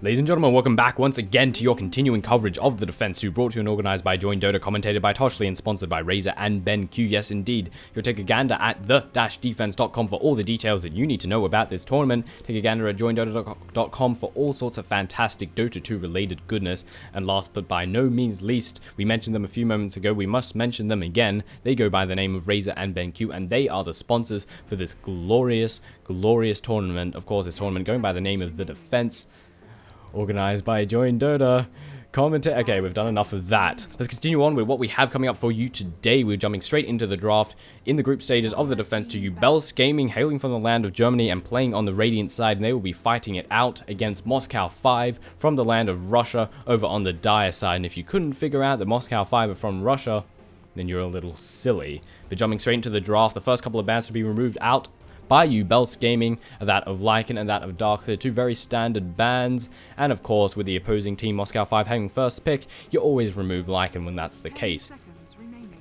Ladies and gentlemen, welcome back once again to your continuing coverage of the Defense 2, brought to you and organized by joinDOTA, commentated by Toshley, and sponsored by Razor and BenQ. Yes, indeed. You'll take a gander at the-defense.com for all the details that you need to know about this tournament. Take a gander at joinDOTA.com for all sorts of fantastic Dota 2 related goodness. And last but by no means least, we mentioned them a few moments ago, we must mention them again. They go by the name of Razor and BenQ, and they are the sponsors for this glorious tournament. Of course, this tournament going by the name of the Defense, organized by joinDOTA. Okay, we've done enough of that. Let's continue on with what we have coming up for you today. We're jumping straight into the draft in the group stages of the Defense to Uebelst Gaming, hailing from the land of Germany and playing on the Radiant side, and they will be fighting it out against Moscow 5 from the land of Russia over on the Dire side. And if you couldn't figure out that Moscow 5 are from Russia, then you're a little silly. But jumping straight into the draft, the first couple of bans to be removed out by Uebelst Gaming, that of Lycan and that of Dark. They're two very standard bans, and of course with the opposing team Moscow 5 having first pick, you always remove Lycan when that's the case.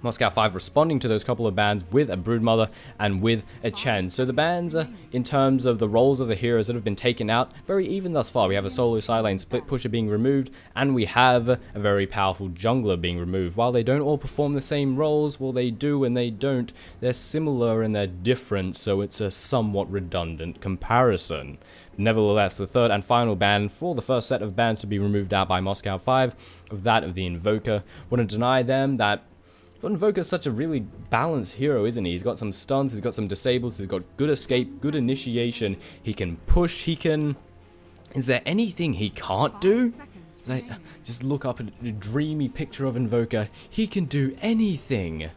Moscow 5 responding to those couple of bans with a Broodmother and with a Chen. So the bans, in terms of the roles of the heroes that have been taken out, very even thus far. We have a solo side lane split pusher being removed, and we have a very powerful jungler being removed. While they don't all perform the same roles, well, they do and they don't. They're similar and they're different, so it's a somewhat redundant comparison. Nevertheless, the third and final ban for the first set of bans to be removed out by Moscow 5, of that of the Invoker. Wouldn't deny them that Invoker's such a really balanced hero, isn't he? He's got some stuns, he's got some disables, he's got good escape, good initiation, he can push, he can... Is there anything he can't do? Like, just look up a dreamy picture of Invoker, he can do anything.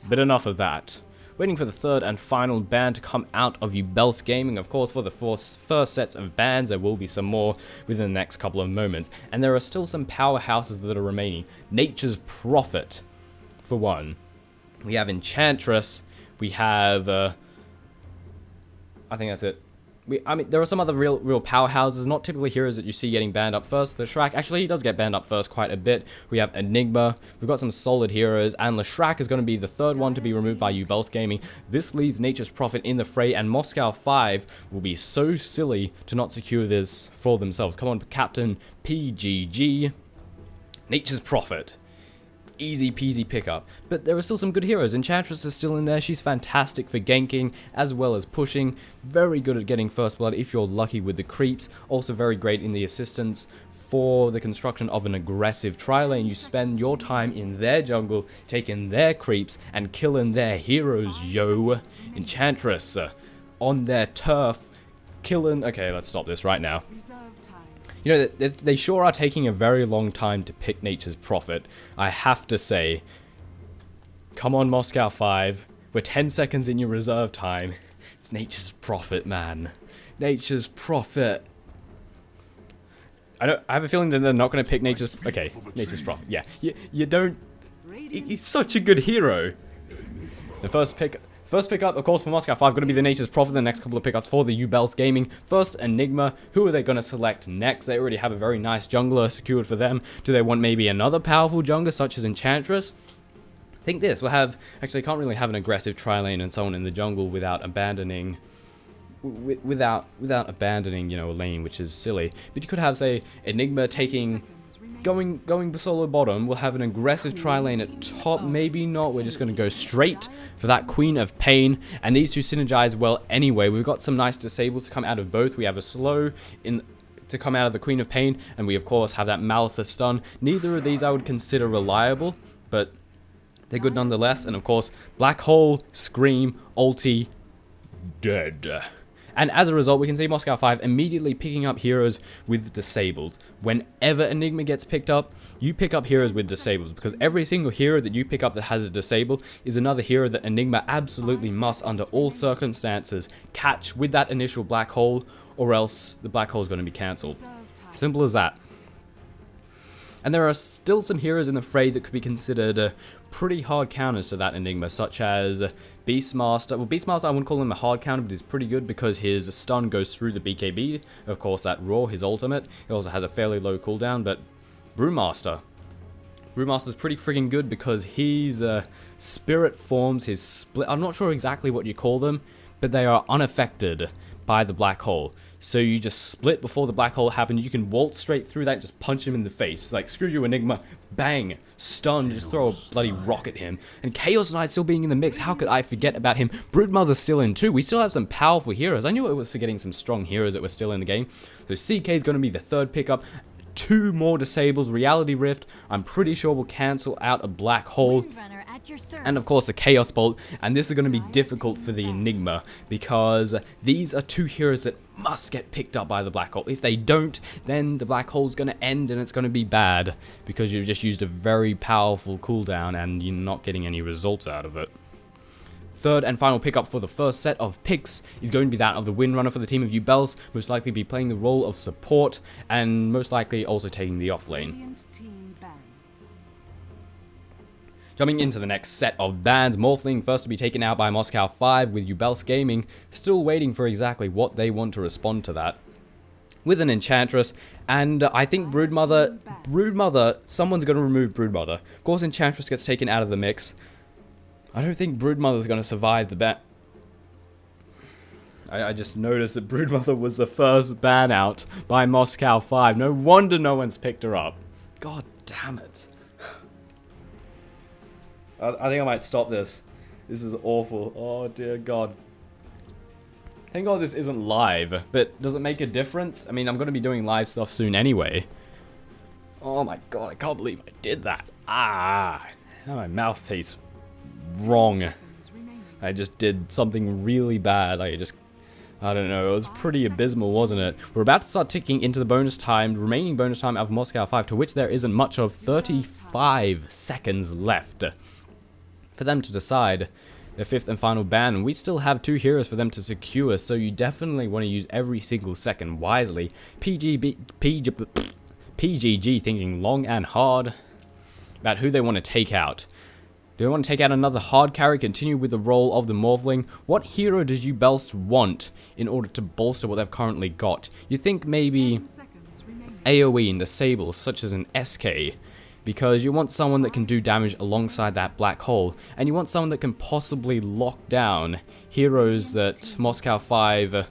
But enough of that. Waiting for the third and final ban to come out of Uebelst Gaming. Of course, for the first sets of bans, there will be some more within the next couple of moments. And there are still some powerhouses that are remaining. Nature's Prophet, for one. We have Enchantress, we have, I think that's it. I mean, there are some other real powerhouses, not typically heroes that you see getting banned up first. The Shrek, actually, he does get banned up first quite a bit. We have Enigma, we've got some solid heroes, and Leshrac is going to be the third one to be removed by Uebelst Gaming. This leaves Nature's Prophet in the fray, and Moscow 5 will be so silly to not secure this for themselves. Come on, Captain PGG. Nature's Prophet. Easy peasy pickup, but there are still some good heroes. Enchantress is still in there. She's fantastic for ganking as well as pushing, very good at getting first blood if you're lucky with the creeps, also very great in the assistance for the construction of an aggressive tri-lane. You spend your time in their jungle taking their creeps and killing their heroes, yo. Enchantress on their turf killing... Okay, let's stop this right now. You know, they sure are taking a very long time to pick Nature's Prophet. I have to say, come on Moscow 5, we're 10 seconds in your reserve time. It's Nature's Prophet, man. Nature's Prophet. I have a feeling that they're not going to pick Nature's... Okay, Nature's Prophet, yeah. You don't... He's such a good hero. The first pickup, of course, for Moscow 5, going to be the Nature's Prophet. The next couple of pickups for the Uebelst Gaming. First, Enigma. Who are they going to select next? They already have a very nice jungler secured for them. Do they want maybe another powerful jungler, such as Enchantress? Think this. We'll have... Actually, can't really have an aggressive tri-lane and so on in the jungle without abandoning... Without abandoning, you know, a lane, which is silly. But you could have, say, Enigma taking... Going solo bottom, we'll have an aggressive tri-lane at top, maybe not, we're just going to go straight for that Queen of Pain, and these two synergize well anyway. We've got some nice disables to come out of both. We have a slow to come out of the Queen of Pain, and we of course have that Malphite stun. Neither of these I would consider reliable, but they're good nonetheless, and of course, Black Hole, Scream, Ulti, dead. And as a result, we can see Moscow 5 immediately picking up heroes with disabled. Whenever Enigma gets picked up, you pick up heroes with disables, because every single hero that you pick up that has a disable is another hero that Enigma absolutely must, under all circumstances, catch with that initial black hole, or else the black hole is going to be cancelled. Simple as that. And there are still some heroes in the fray that could be considered pretty hard counters to that Enigma, such as Beastmaster. Well, Beastmaster, I wouldn't call him a hard counter, but he's pretty good because his stun goes through the BKB. Of course, that Roar, his ultimate. He also has a fairly low cooldown, but Brewmaster. Brewmaster's pretty freaking good because his spirit forms, his split... I'm not sure exactly what you call them, but they are unaffected by the black hole. So you just split before the black hole happened. You can waltz straight through that, just punch him in the face. Like, screw you, Enigma. Bang. Stun. Just throw a bloody rock at him. And Chaos Knight still being in the mix. How could I forget about him? Broodmother's still in too. We still have some powerful heroes. I knew I was forgetting some strong heroes that were still in the game. So CK is going to be the third pickup. 2 more disables. Reality Rift, I'm pretty sure will cancel out a black hole. And of course a Chaos Bolt, and this is going to be difficult for the Enigma because these are 2 heroes that must get picked up by the black hole. If they don't, then the black hole is going to end and it's going to be bad because you've just used a very powerful cooldown and you're not getting any results out of it. Third and final pickup for the first set of picks is going to be that of the Windrunner for the team of Uebelst, most likely be playing the role of support and most likely also taking the off lane. Jumping into the next set of bans, Morphling first to be taken out by Moscow 5 with Uebelst Gaming, still waiting for exactly what they want to respond to that. With an Enchantress, and I think Broodmother, someone's going to remove Broodmother. Of course Enchantress gets taken out of the mix. I don't think Broodmother's going to survive the ban. I just noticed that Broodmother was the first ban out by Moscow 5. No wonder no one's picked her up. God damn it. I think I might stop this. This is awful. Oh dear God. Thank God this isn't live, but does it make a difference? I mean, I'm going to be doing live stuff soon anyway. Oh my God, I can't believe I did that. Ah, now my mouth tastes wrong. I just did something really bad. I don't know, it was pretty abysmal, wasn't it? We're about to start ticking into the bonus time, remaining bonus time of Moscow 5, to which there isn't much of. 35 seconds left for them to decide their 5th and final ban. We still have 2 heroes for them to secure, so you definitely want to use every single second wisely. PGG thinking long and hard about who they want to take out. Do they want to take out another hard carry, continue with the role of the Morphling? What hero does Uebelst want in order to bolster what they've currently got? You think maybe AoE and disables, such as an SK, because you want someone that can do damage alongside that black hole, and you want someone that can possibly lock down heroes that Moscow 5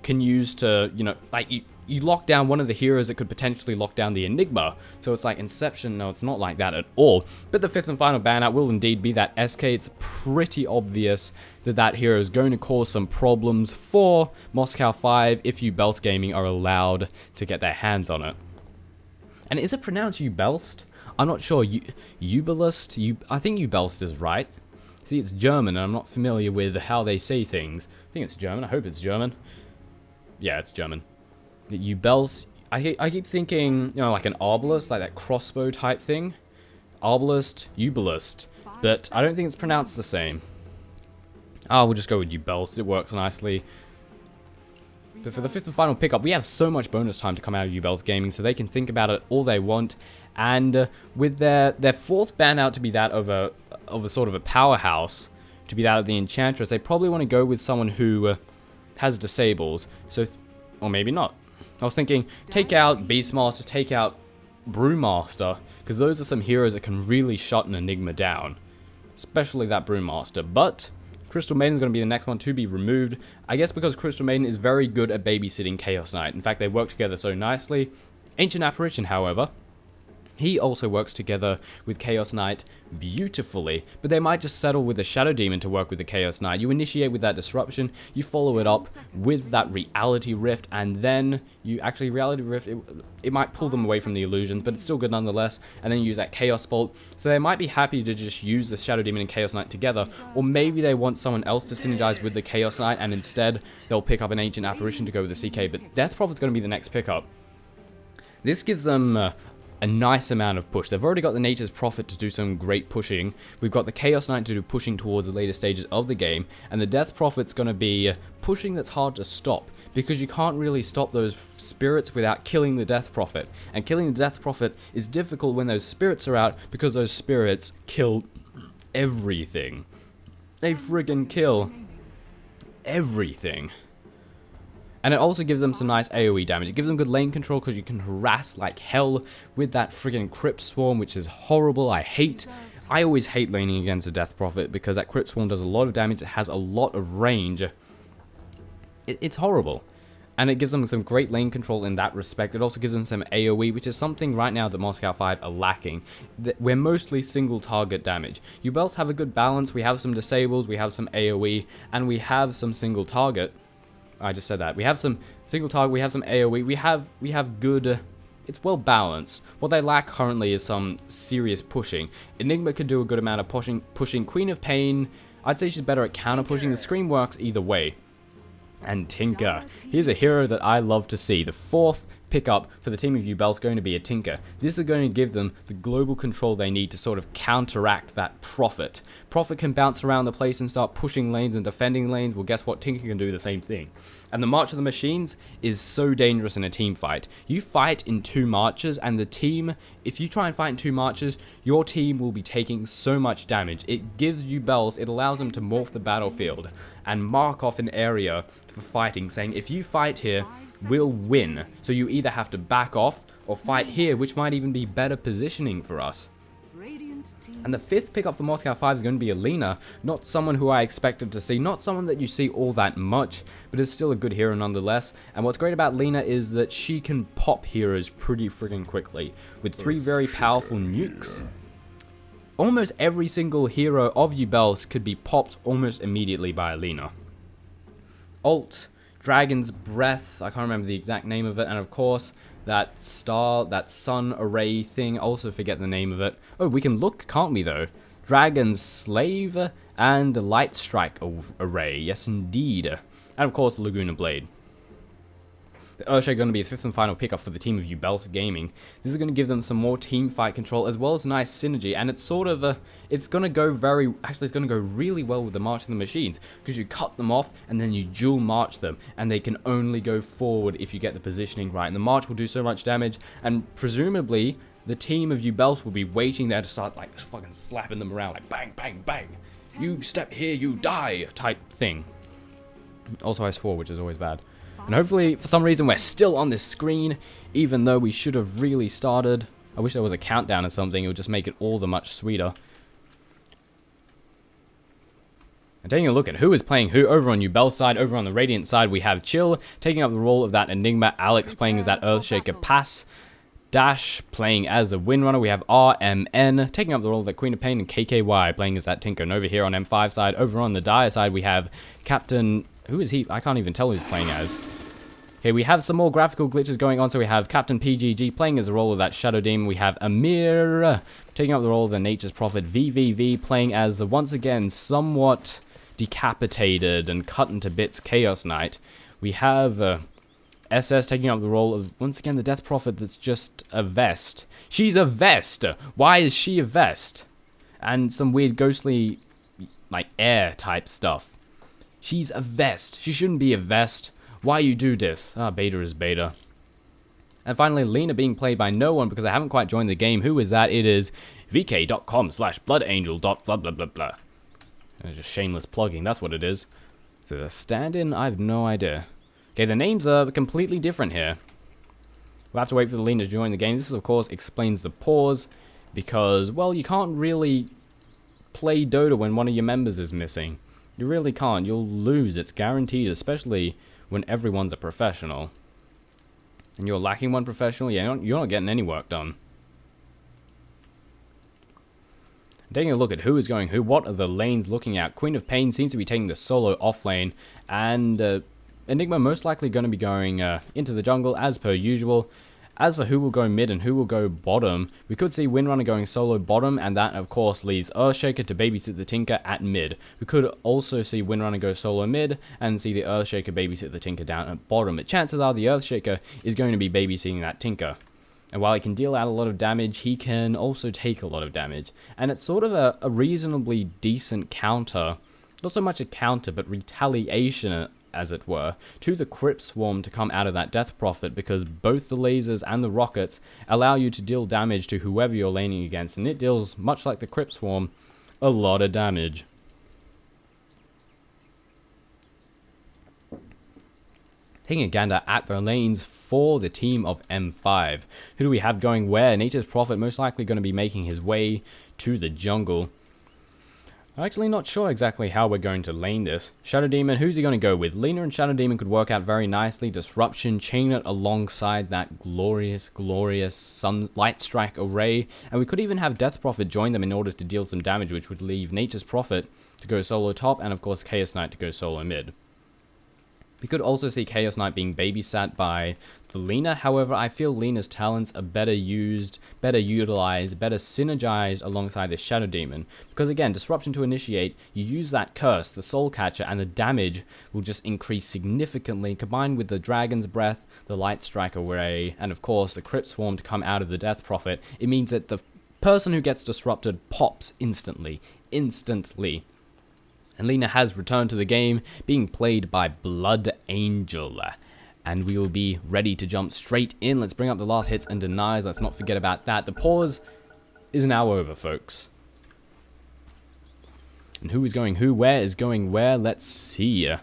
can use to, you know, like you lock down one of the heroes that could potentially lock down the Enigma. So it's like Inception. No, it's not like that at all. But the 5th and final ban out will indeed be that SK. It's pretty obvious that that hero is going to cause some problems for Moscow 5 if Uebelst Gaming are allowed to get their hands on it. And is it pronounced Uebelst? I'm not sure. Uebelst? I think Uebelst is right. See, it's German, and I'm not familiar with how they say things. I think it's German. I hope it's German. Yeah, it's German. Uebelst. I keep thinking, you know, like an arbalist, like that crossbow type thing. Arbalist, Uebelst. But I don't think it's pronounced the same. Oh, we'll just go with Uebelst. It works nicely. But for the 5th and final pickup, we have so much bonus time to come out of Uebelst Gaming, so they can think about it all they want. And with their 4th ban out to be that of a sort of a powerhouse, to be that of the Enchantress, they probably want to go with someone who has disables. So, or maybe not. I was thinking, take out Beastmaster, take out Brewmaster, because those are some heroes that can really shut an Enigma down. Especially that Brewmaster. But Crystal Maiden is going to be the next one to be removed. I guess because Crystal Maiden is very good at babysitting Chaos Knight. In fact, they work together so nicely. Ancient Apparition, however, he also works together with Chaos Knight beautifully, but they might just settle with the Shadow Demon to work with the Chaos Knight. You initiate with that Disruption, you follow it up with that Reality Rift, and then you actually Reality Rift, it might pull them away from the illusions, but it's still good nonetheless, and then you use that Chaos Bolt. So they might be happy to just use the Shadow Demon and Chaos Knight together, or maybe they want someone else to synergize with the Chaos Knight, and instead they'll pick up an Ancient Apparition to go with the CK, but Death Prophet's going to be the next pickup. This gives them a nice amount of push. They've already got the Nature's Prophet to do some great pushing. We've got the Chaos Knight to do pushing towards the later stages of the game, and the Death Prophet's going to be pushing that's hard to stop, because you can't really stop those spirits without killing the Death Prophet. And killing the Death Prophet is difficult when those spirits are out, because those spirits kill everything. They friggin' kill everything. And it also gives them some nice AoE damage. It gives them good lane control because you can harass like hell with that friggin' Crypt Swarm, which is horrible. I always hate laning against a Death Prophet because that Crypt Swarm does a lot of damage. It has a lot of range. It's horrible. And it gives them some great lane control in that respect. It also gives them some AoE, which is something right now that Moscow 5 are lacking. We're mostly single target damage. Uebelst have a good balance. We have some disables, we have some AoE, and we have some single target. I just said that. We have some single target, we have some AoE, we have good... it's well balanced. What they lack currently is some serious pushing. Enigma could do a good amount of pushing. Queen of Pain, I'd say she's better at counter pushing. The Scream works either way. And Tinker. Here's a hero that I love to see. The fourth pickup for the team of Uebelst going to be a Tinker. This is going to give them the global control they need to sort of counteract that Prophet. Prophet can bounce around the place and start pushing lanes and defending lanes. Well, guess what? Tinker can do the same thing. And the March of the Machines is so dangerous in a team fight. You fight in 2 marches, and the team, if you try and fight in 2 marches, your team will be taking so much damage. It gives Uebelst, it allows them to morph the battlefield and mark off an area for fighting, saying if you fight here, we'll win. So you either have to back off or fight here, which might even be better positioning for us. And the 5th pickup for Moscow 5 is going to be Alina, not someone who I expected to see, not someone that you see all that much, but is still a good hero nonetheless. And what's great about Lina is that she can pop heroes pretty freaking quickly, with 3 very powerful nukes. Almost every single hero of Uebelst could be popped almost immediately by Alina. Ult, Dragon's Breath, I can't remember the exact name of it, and of course, that star, that sun array thing, also forget the name of it. Oh, we can look, can't we though? Dragon's Slave and Light Strike array, yes indeed. And of course, Laguna Blade. The Ursha going to be the 5th and final pickup for the team of Uebelst Gaming. This is going to give them some more team fight control as well as nice synergy, and it's sort of it's going to go it's going to go really well with the March of the Machines, because you cut them off and then you dual march them, and they can only go forward if you get the positioning right, and the March will do so much damage, and presumably the team of Uebelst will be waiting there to start like fucking slapping them around like bang bang bang, you step here you die type thing. Also I swore, which is always bad. And hopefully, for some reason, we're still on this screen, even though we should have really started. I wish there was a countdown or something. It would just make it all the much sweeter. And taking a look at who is playing who over on Uebelst side, over on the Radiant side, we have Chill taking up the role of that Enigma, Alex playing as that Earthshaker Pass, Dash playing as a Windrunner, we have RMN taking up the role of the Queen of Pain, and KKY playing as that Tinker. And over here on M5 side, over on the Dire side, we have Captain... who is he? I can't even tell who he's playing as. Okay, we have some more graphical glitches going on. So we have Captain PGG playing as the role of that Shadow Demon. We have Amir taking up the role of the Nature's Prophet. VVV playing as the, once again, somewhat decapitated and cut into bits Chaos Knight. We have SS taking up the role of, once again, the Death Prophet that's just a vest. She's a vest! Why is she a vest? And some weird ghostly, like, air type stuff. She's a vest. She shouldn't be a vest. Why you do this? Ah, beta is beta. And finally, Lina being played by no one because I haven't quite joined the game. Who is that? It is vk.com/bloodangel.blah. Just shameless plugging. That's what it is. Is it a stand-in? I have no idea. Okay, the names are completely different here. We'll have to wait for the Lina to join the game. This, of course, explains the pause because, well, you can't really play Dota when one of your members is missing. You really can't. You'll lose. It's guaranteed, especially when everyone's a professional. And you're lacking one professional, yeah, you're not getting any work done. Taking a look at who is going who, what are the lanes looking at? Queen of Pain seems to be taking the solo off lane, and Enigma most likely going to be going into the jungle as per usual. As for who will go mid and who will go bottom, we could see Windrunner going solo bottom, and that of course leaves Earthshaker to babysit the Tinker at mid. We could also see Windrunner go solo mid and see the Earthshaker babysit the Tinker down at bottom. But chances are the Earthshaker is going to be babysitting that Tinker. And while he can deal out a lot of damage, he can also take a lot of damage. And it's sort of a reasonably decent counter, not so much a counter, but retaliation, as it were, to the Crypt Swarm to come out of that Death Prophet, because both the lasers and the rockets allow you to deal damage to whoever you're laning against, and it deals, much like the Crypt Swarm, a lot of damage. Taking a gander at the lanes for the team of M5. Who do we have going where? Nature's Prophet most likely going to be making his way to the jungle. I'm actually not sure exactly how we're going to lane this. Shadow Demon, who's he going to go with? Lina and Shadow Demon could work out very nicely. Disruption, chain it alongside that glorious Light Strike array. And we could even have Death Prophet join them in order to deal some damage, which would leave Nature's Prophet to go solo top, and of course Chaos Knight to go solo mid. We could also see Chaos Knight being babysat by the Lina. However, I feel Lina's talents are better used, better utilized, better synergized alongside the Shadow Demon. Because again, Disruption to initiate, you use that curse, the Soul Catcher, and the damage will just increase significantly, combined with the Dragon's Breath, the Light Strike array, and of course the Crypt Swarm to come out of the Death Prophet. It means that the person who gets disrupted pops instantly. And Lina has returned to the game, being played by Blood Angel. And we will be ready to jump straight in. Let's bring up the last hits and denies. Let's not forget about that. The pause is now over, folks. And who is going who? Where is going where? Let's see.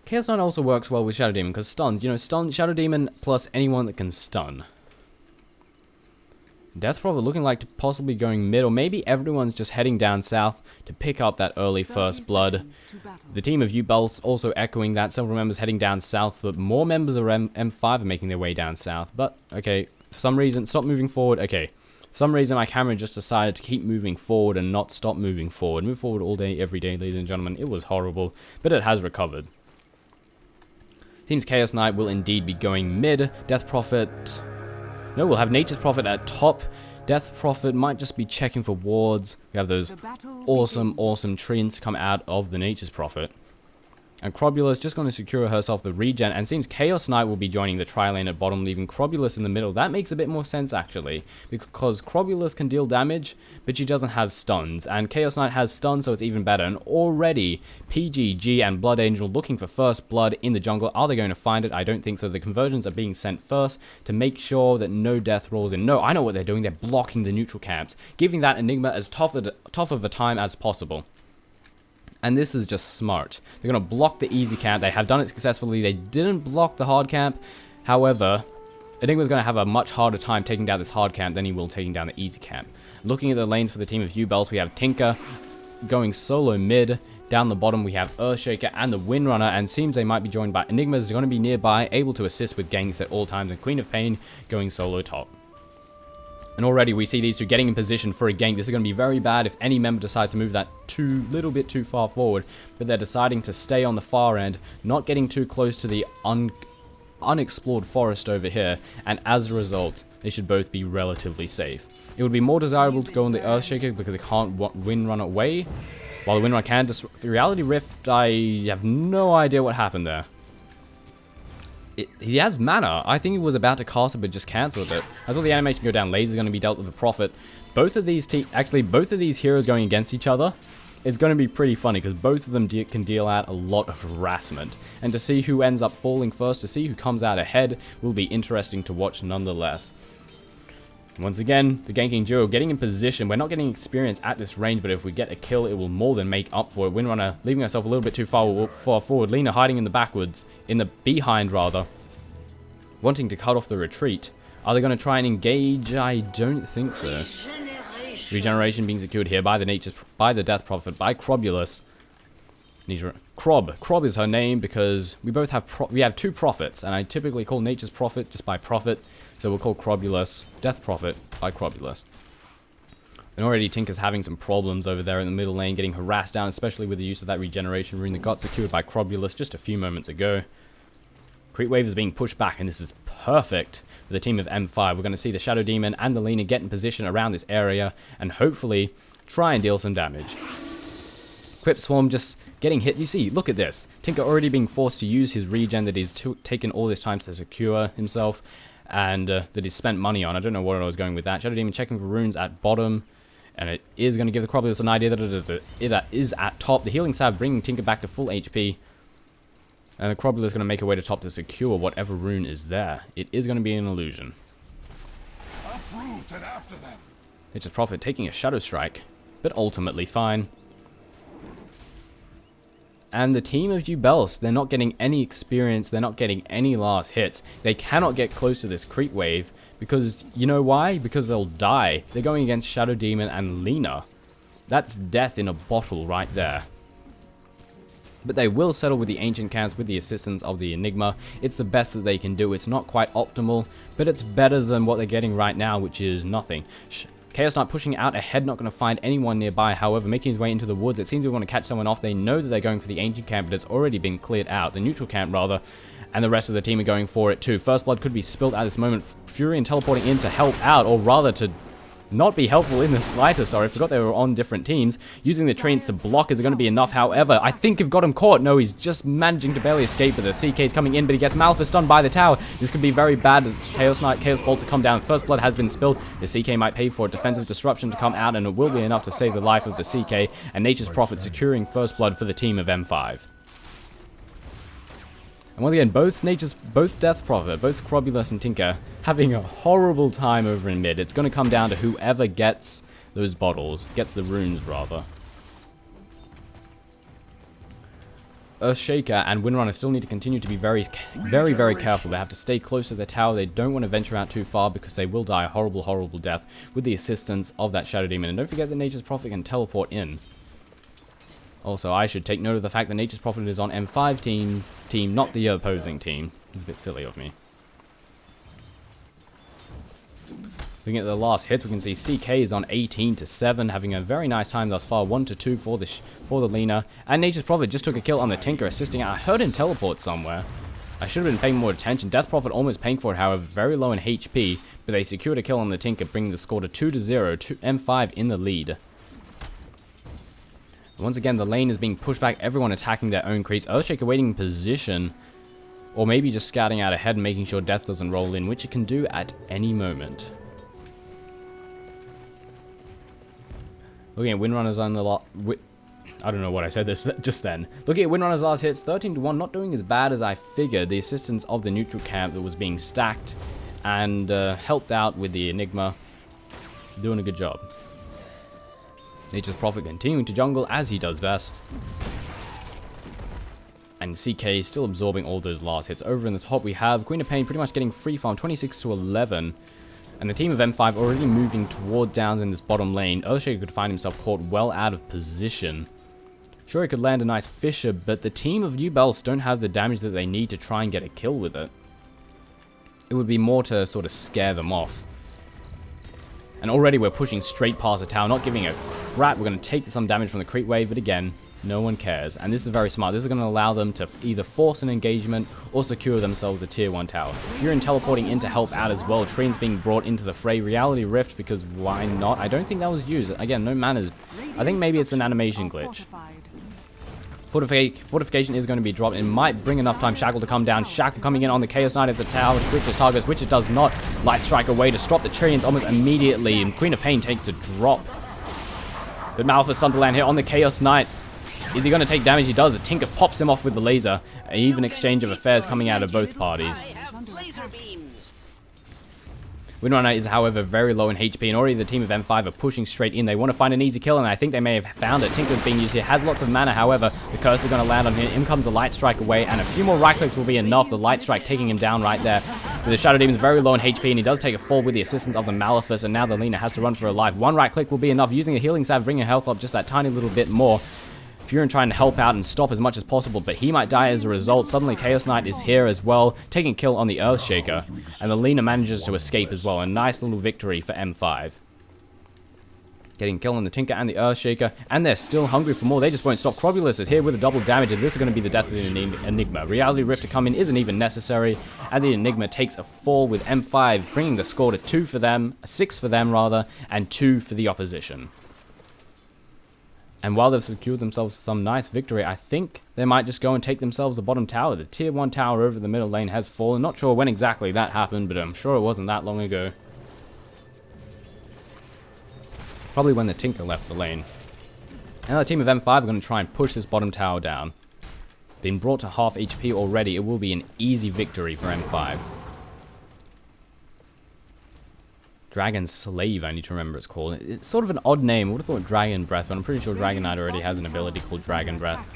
Chaos Knight also works well with Shadow Demon, because stun, stun, Shadow Demon plus anyone that can stun. Death Prophet looking like to possibly going mid, or maybe everyone's just heading down south to pick up that early first blood. The team of Uebelst also echoing that, several members heading down south, but more members of M5 are making their way down south. But, okay, for some reason, stop moving forward. Okay, for some reason my camera just decided to keep moving forward and not stop moving forward. Move forward all day, every day, ladies and gentlemen. It was horrible, but it has recovered. Team's Chaos Knight will indeed be going mid. Death Prophet... No, we'll have Nature's Prophet at top. Death Prophet might just be checking for wards. We have those awesome treants come out of the Nature's Prophet. And Crobulus just going to secure herself the regen, and seems Chaos Knight will be joining the tri-lane at bottom, leaving Crobulus in the middle. That makes a bit more sense, actually, because Crobulus can deal damage, but she doesn't have stuns, and Chaos Knight has stuns, so it's even better. And already, PGG and Blood Angel looking for first blood in the jungle. Are they going to find it? I don't think so. The conversions are being sent first to make sure that no death rolls in. No, I know what they're doing. They're blocking the neutral camps, giving that Enigma as tough of a time as possible. And this is just smart. They're going to block the easy camp. They have done it successfully. They didn't block the hard camp. However, Enigma's going to have a much harder time taking down this hard camp than he will taking down the easy camp. Looking at the lanes for the team of Uebelst, we have Tinker going solo mid. Down the bottom, we have Earthshaker and the Windrunner, and seems they might be joined by Enigma, is going to be nearby, able to assist with ganks at all times, and Queen of Pain going solo top. And already we see these two getting in position for a gank. This is going to be very bad if any member decides to move that little bit too far forward. But they're deciding to stay on the far end, not getting too close to the unexplored forest over here. And as a result, they should both be relatively safe. It would be more desirable to go on the Earthshaker because it can't Windrun away. While the Windrunner can. Reality Rift, I have no idea what happened there. He has mana. I think he was about to cast it, but just cancelled it. I saw the animation go down. Laser's going to be dealt with the Prophet. Both of these heroes going against each other is going to be pretty funny, because both of them can deal out a lot of harassment. And to see who ends up falling first, to see who comes out ahead, will be interesting to watch nonetheless. Once again, the ganking duo getting in position. We're not getting experience at this range, but if we get a kill, it will more than make up for it. Windrunner leaving herself a little bit too far forward. Lina hiding in the behind rather, wanting to cut off the retreat. Are they going to try and engage? I don't think so. Regeneration being secured here by the Death Prophet, by Crobulus. Crob is her name because we both have two prophets, and I typically call Nature's Prophet just by Prophet, so we'll call Crobulus Death Prophet by Crobulus. And already Tinker's having some problems over there in the middle lane, getting harassed down, especially with the use of that regeneration rune that got secured by Crobulus just a few moments ago. Creep Wave is being pushed back, and this is perfect for the team of M5. We're going to see the Shadow Demon and the Lina get in position around this area, and hopefully try and deal some damage. Crypt Swarm just getting hit. You see, look at this. Tinker already being forced to use his regen that he's taken all this time to secure himself, and that he's spent money on. I don't know where I was going with that. Shadow Demon checking for runes at bottom, and it is going to give the Crobulus an idea that it is at top. The Healing Salve bringing Tinker back to full HP, and the Crobulus is going to make her way to top to secure whatever rune is there. It is going to be an illusion. It's a Prophet taking a Shadow Strike, but ultimately fine. And the team of Uebelst, they're not getting any experience, they're not getting any last hits. They cannot get close to this creep wave Because, you know why? Because they'll die. They're going against Shadow Demon and Lina. That's death in a bottle right there. But they will settle with the Ancient Camps with the assistance of the Enigma. It's the best that they can do. It's not quite optimal, but it's better than what they're getting right now, which is nothing. Chaos Knight pushing out ahead, not going to find anyone nearby. However, making his way into the woods, it seems to want to catch someone off. They know that they're going for the Ancient Camp, but it's already been cleared out. The neutral camp, rather. And the rest of the team are going for it too. First Blood could be spilled at this moment. Furion teleporting in to help out, or rather to not be helpful in the slightest. Sorry, I forgot they were on different teams. Using the trains to block is going to be enough. However, I think you've got him caught. No, he's just managing to barely escape, but the CK is coming in, but he gets Malphite stunned by the tower. This could be very bad. Chaos Knight, Chaos Bolt to come down. First Blood has been spilled. The CK might pay for it. Defensive disruption to come out, and it will be enough to save the life of the CK, and Nature's Prophet securing First Blood for the team of M5. And once again, both Death Prophet, both Crobulus and Tinker, having a horrible time over in mid. It's going to come down to whoever gets those bottles, gets the runes rather. Earthshaker and Windrunner still need to continue to be very careful. They have to stay close to the tower. They don't want to venture out too far because they will die a horrible, horrible death with the assistance of that Shadow Demon. And don't forget that Nature's Prophet can teleport in. Also, I should take note of the fact that Nature's Prophet is on M5 team, not the opposing team. It's a bit silly of me. Looking at the last hits, we can see CK is on 18-7, having a very nice time thus far. 1-2 for the Lina. And Nature's Prophet just took a kill on the Tinker, assisting out. I heard him teleport somewhere. I should have been paying more attention. Death Prophet almost paying for it, however, very low in HP, but they secured a kill on the Tinker, bringing the score to 2-0, M5 in the lead. Once again, the lane is being pushed back, everyone attacking their own creeps. Earthshaker waiting in position, or maybe just scouting out ahead and making sure death doesn't roll in, which it can do at any moment. Looking at Windrunner's on the lot. I don't know what I said this just then. Looking at Windrunner's last hits, 13-1, not doing as bad as I figured. The assistance of the neutral camp that was being stacked and helped out with the Enigma. Doing a good job. Nature's Prophet continuing to jungle as he does best. And CK still absorbing all those last hits. Over in the top we have Queen of Pain pretty much getting free farm, 26-11. And the team of M5 already moving toward downs in this bottom lane. Earthshaker could find himself caught well out of position. Sure, he could land a nice Fissure, but the team of Uebelst don't have the damage that they need to try and get a kill with it. It would be more to sort of scare them off. And already we're pushing straight past the tower, not giving a crap. We're going to take some damage from the creep wave, but again, no one cares. And this is very smart. This is going to allow them to either force an engagement or secure themselves a tier 1 tower. Furion teleporting in to help out as well. Trains being brought into the fray. Reality Rift, because why not? I don't think that was used. Again, no manners. I think maybe it's an animation glitch. Fortification is going to be dropped. It might bring enough time Shackle to come down. Shackle coming in on the Chaos Knight at the tower. Witcher's targets. Witcher does not. Light Strike away to stop the Trillions almost immediately. And Queen of Pain takes a drop. But Malphite stunned to land here on the Chaos Knight. Is he going to take damage? He does. The Tinker pops him off with the laser. An even exchange of affairs coming out of both parties. Windrunner is, however, very low in HP, and already the team of M5 are pushing straight in. They want to find an easy kill, and I think they may have found it. Tinker's being used here, has lots of mana, however, the curse is going to land on him. In comes the Light Strike away, and a few more right clicks will be enough. The Light Strike taking him down right there. But the Shadow Demon's very low in HP, and he does take a fall with the assistance of the Malefice, and now the Lina has to run for her life. One right click will be enough. Using a Healing Salve, bringing her health up just that tiny little bit more. Furion trying to help out and stop as much as possible, but he might die as a result. Suddenly, Chaos Knight is here as well, taking a kill on the Earthshaker, and the Lina manages to escape as well. A nice little victory for M5. Getting kill on the Tinker and the Earthshaker, and they're still hungry for more. They just won't stop. Crobulus is here with a double damage, and this is going to be the death of the Enigma. Reality Rift to come in isn't even necessary, and the Enigma takes a fall with M5, bringing the score to 2 for them, 6 for them rather, and 2 for the opposition. And while they've secured themselves some nice victory, I think they might just go and take themselves the bottom tower. The tier 1 tower over the middle lane has fallen. Not sure when exactly that happened, but I'm sure it wasn't that long ago. Probably when the Tinker left the lane. Now the team of M5 are going to try and push this bottom tower down. Been brought to half HP already. It will be an easy victory for M5. Dragon Slave, I need to remember it's called. It's sort of an odd name. I would have thought Dragon Breath, but I'm pretty sure Dragon Knight already has an ability called Dragon Breath.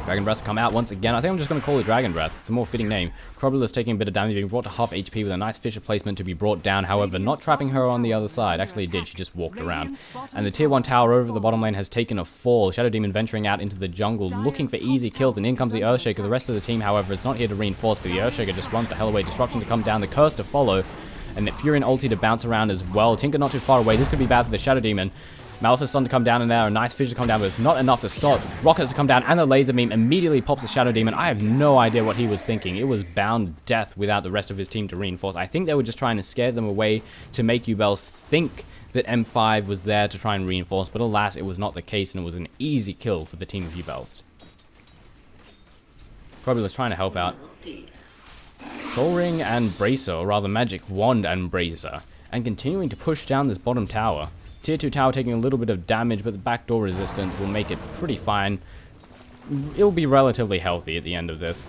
Dragon Breath come out once again. I think I'm just going to call it Dragon Breath. It's a more fitting name. Crobulus taking a bit of damage, being brought to half HP with a nice Fissure placement to be brought down. However, not trapping her on the other side. Actually, it did. She just walked around. And the tier 1 tower over the bottom lane has taken a fall. Shadow Demon venturing out into the jungle, looking for easy kills. And in comes the Earthshaker. The rest of the team, however, is not here to reinforce, but the Earthshaker just runs a hell away. Disruption to come down. The Curse to follow. And Fury and ulti to bounce around as well. Tinker not too far away. This could be bad for the Shadow Demon. Maleficent to come down in there, a nice Fissure to come down, but it's not enough to stop. Rockets to come down, and the Laser Beam immediately pops the Shadow Demon. I have no idea what he was thinking. It was bound death without the rest of his team to reinforce. I think they were just trying to scare them away to make Uebelst think that M5 was there to try and reinforce, but alas, it was not the case, and it was an easy kill for the team of Uebelst. Crobulus trying to help out. Soul Ring and Bracer, or rather Magic Wand and Bracer, and continuing to push down this bottom tower. Tier 2 tower taking a little bit of damage, but the backdoor resistance will make it pretty fine. It will be relatively healthy at the end of this.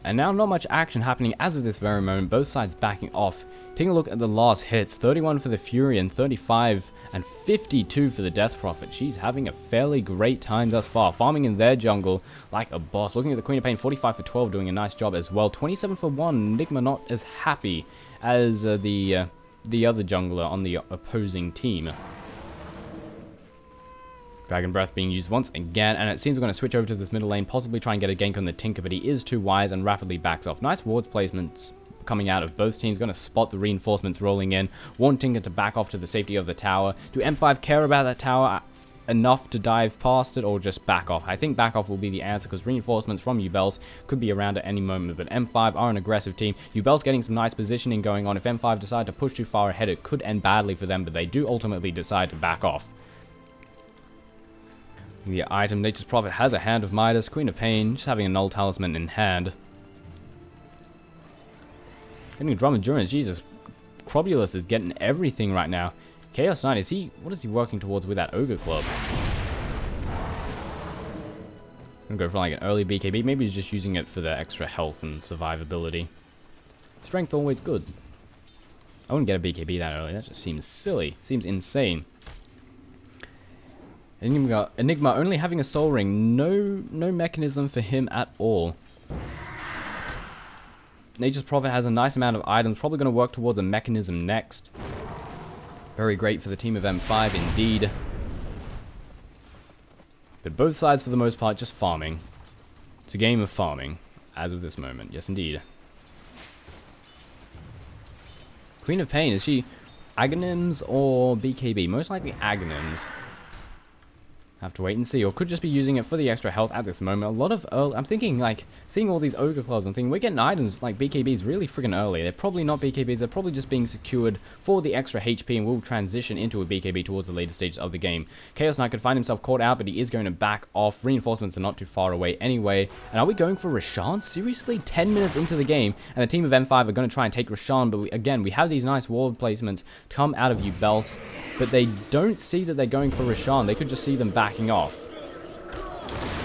And now not much action happening as of this very moment, both sides backing off. Taking a look at the last hits, 31 for the Fury and 35 and 52 for the Death Prophet. She's having a fairly great time thus far, farming in their jungle like a boss. Looking at the Queen of Pain, 45 for 12, doing a nice job as well. 27 for 1, Enigma not as happy as the other jungler on the opposing team. Dragon Breath being used once again, and it seems we're going to switch over to this middle lane, possibly try and get a gank on the Tinker, but he is too wise and rapidly backs off. Nice wards placements coming out of both teams, going to spot the reinforcements rolling in, warn Tinker to back off to the safety of the tower. Do M5 care about that tower enough to dive past it, or just back off? I think back off will be the answer, because reinforcements from Uebelst could be around at any moment, but M5 are an aggressive team. Uebelst getting some nice positioning going on. If M5 decide to push too far ahead, it could end badly for them, but they do ultimately decide to back off. The item, Nature's Prophet has a Hand of Midas, Queen of Pain, just having a Null Talisman in hand. Getting a Drum Endurance, Jesus. Crobulus is getting everything right now. Chaos Knight, what is he working towards with that Ogre Club? I'm gonna go for like an early BKB, maybe he's just using it for the extra health and survivability. Strength always good. I wouldn't get a BKB that early, that just seems silly, seems insane. Enigma only having a Soul Ring, no mechanism for him at all. Nature's Prophet has a nice amount of items, probably going to work towards a mechanism next. Very great for the team of M5 indeed. But both sides for the most part just farming. It's a game of farming, as of this moment, yes indeed. Queen of Pain, is she Aghanims or BKB? Most likely Aghanims. Have to wait and see, or could just be using it for the extra health at this moment. A lot of I'm thinking, like, seeing all these Ogre Clubs and thinking, we're getting items like BKBs really friggin' early. They're probably not BKBs, they're probably just being secured for the extra HP and will transition into a BKB towards the later stages of the game. Chaos Knight could find himself caught out, but he is going to back off. Reinforcements are not too far away anyway. And are we going for Roshan? Seriously? 10 minutes into the game, and the team of M5 are going to try and take Roshan, but we have these nice ward placements come out of Uebelst, but they don't see that they're going for Roshan. They could just see them backing off.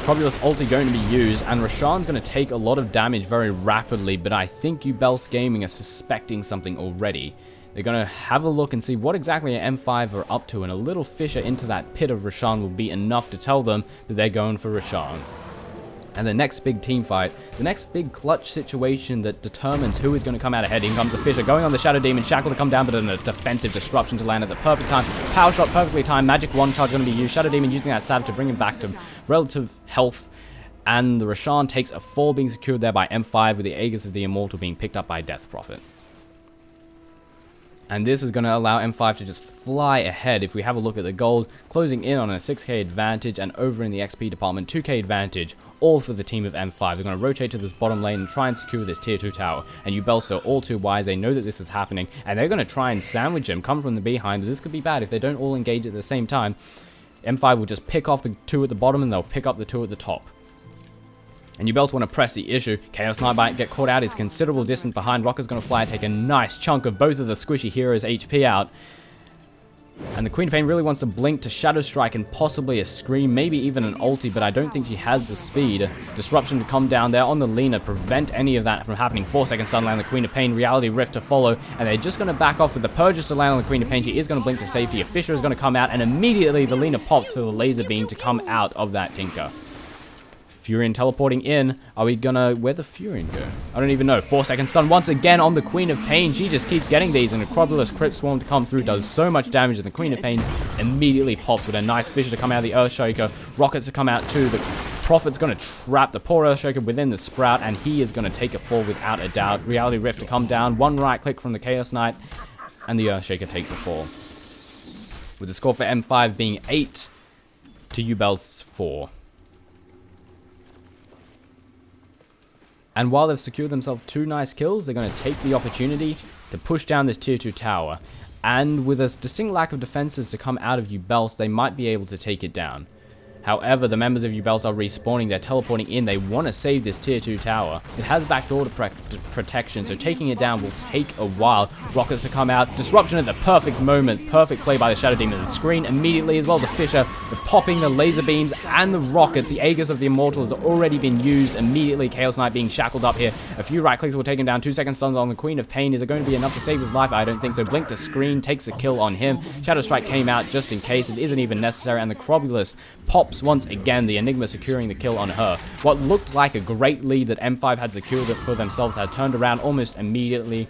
Crobulus ulti going to be used, and Roshan's going to take a lot of damage very rapidly, but I think Uebelst Gaming are suspecting something already. They're going to have a look and see what exactly M5 are up to, and a little fissure into that pit of Roshan will be enough to tell them that they're going for Roshan. And the next big team fight, the next big clutch situation that determines who is going to come out ahead. In comes the Fissure, going on the Shadow Demon, Shackle to come down, but a defensive disruption to land at the perfect time. Power shot perfectly timed, Magic Wand charge going to be used. Shadow Demon using that salve to bring him back to relative health. And the Roshan takes a fall, being secured there by M5, with the Aegis of the Immortal being picked up by Death Prophet. And this is going to allow M5 to just fly ahead. If we have a look at the gold, closing in on a 6k advantage, and over in the XP department, 2k advantage, all for the team of M5. They're going to rotate to this bottom lane and try and secure this tier 2 tower. And Uebelst are all too wise. They know that this is happening, and they're going to try and sandwich him, come from the behind. But this could be bad if they don't all engage at the same time. M5 will just pick off the 2 at the bottom, and they'll pick up the 2 at the top. And Uebelst want to press the issue. Chaos Knight might get caught out. He's considerable distance behind. Rocker's going to fly and take a nice chunk of both of the squishy heroes' HP out. And the Queen of Pain really wants to blink to Shadow Strike and possibly a Scream, maybe even an ulti, but I don't think she has the speed. Disruption to come down there on the Lina, prevent any of that from happening. 4-second stun land, the Queen of Pain, Reality Rift to follow, and they're just going to back off with the Purges to land on the Queen of Pain. She is going to blink to safety. A Fissure is going to come out, and immediately the Lina pops to the laser beam to come out of that Tinker. Furion teleporting in. Are we gonna... Where'd the Furion go? I don't even know. 4-second stun once again on the Queen of Pain. She just keeps getting these, and a Acrobolus Crypt Swarm to come through does so much damage, and the Queen of Pain immediately pops with a nice Fissure to come out of the Earthshaker. Rockets to come out too. The Prophet's gonna trap the poor Earthshaker within the Sprout, and he is gonna take a fall without a doubt. Reality Rift to come down. One right click from the Chaos Knight, and the Earthshaker takes a fall. With the score for M5 being 8 to Uebelst's 4. And while they've secured themselves 2 nice kills, they're going to take the opportunity to push down this tier 2 tower. And with a distinct lack of defenses to come out of Uebelst, they might be able to take it down. However, the members of Uebelst are respawning, they're teleporting in, they want to save this tier 2 tower. It has backdoor protection, so taking it down will take a while. Rockets to come out, disruption at the perfect moment, perfect play by the Shadow Demon. The screen immediately as well, the Fissure, the popping, the laser beams, and the rockets. The Aegis of the Immortal has already been used immediately. Chaos Knight being shackled up here. A few right clicks will take him down, 2-second stuns on the Queen of Pain. Is it going to be enough to save his life? I don't think so. Blink to screen, takes a kill on him. Shadow Strike came out just in case, it isn't even necessary, and the Acrobolus pops once again, the Enigma securing the kill on her. What looked like a great lead that M5 had secured for themselves had turned around almost immediately.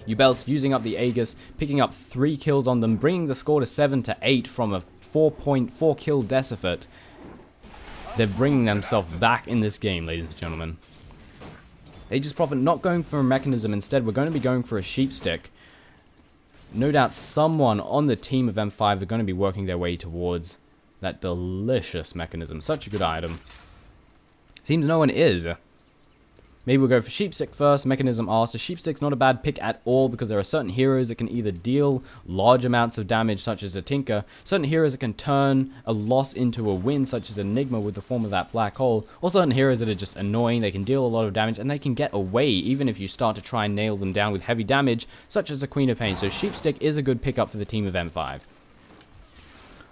Uebelst using up the Aegis, picking up 3 kills on them, bringing the score to 7-8 from a 4.4 kill Deciphet. They're bringing themselves back in this game, ladies and gentlemen. Aegis Prophet not going for a mechanism, instead we're going to be going for a sheep stick. No doubt someone on the team of M5 are going to be working their way towards that delicious mechanism. Such a good item. Seems no one is. Maybe we'll go for Sheepstick first. Mechanism asked. A Sheepstick's not a bad pick at all, because there are certain heroes that can either deal large amounts of damage, such as a Tinker, certain heroes that can turn a loss into a win, such as Enigma with the form of that black hole, or certain heroes that are just annoying. They can deal a lot of damage, and they can get away, even if you start to try and nail them down with heavy damage, such as the Queen of Pain. So Sheepstick is a good pickup for the team of M5.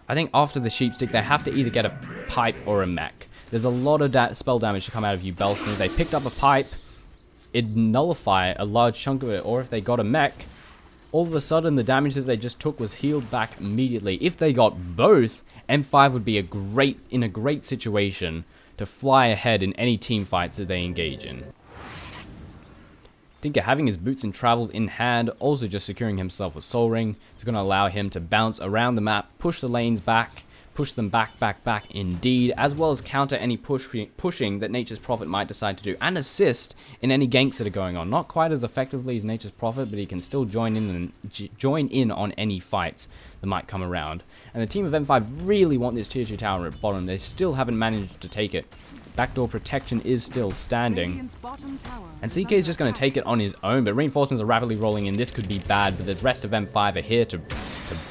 I think after the Sheepstick, they have to either get a pipe or a mech. There's a lot of spell damage to come out of Uebelst, and if they picked up a pipe, it'd nullify a large chunk of it, or if they got a mech, all of a sudden the damage that they just took was healed back immediately. If they got both, M5 would be in a great situation to fly ahead in any team fights that they engage in. Tinker having his boots and travels in hand, also just securing himself a soul ring, is going to allow him to bounce around the map, push the lanes back, push them back indeed, as well as counter any pushing that Nature's Prophet might decide to do, and assist in any ganks that are going on. Not quite as effectively as Nature's Prophet, but he can still join in on any fights that might come around. And the team of M5 really want this tier 2 tower at bottom. They still haven't managed to take it. Backdoor protection is still standing. And CK is just going to take it on his own, but reinforcements are rapidly rolling in. This could be bad, but the rest of M5 are here to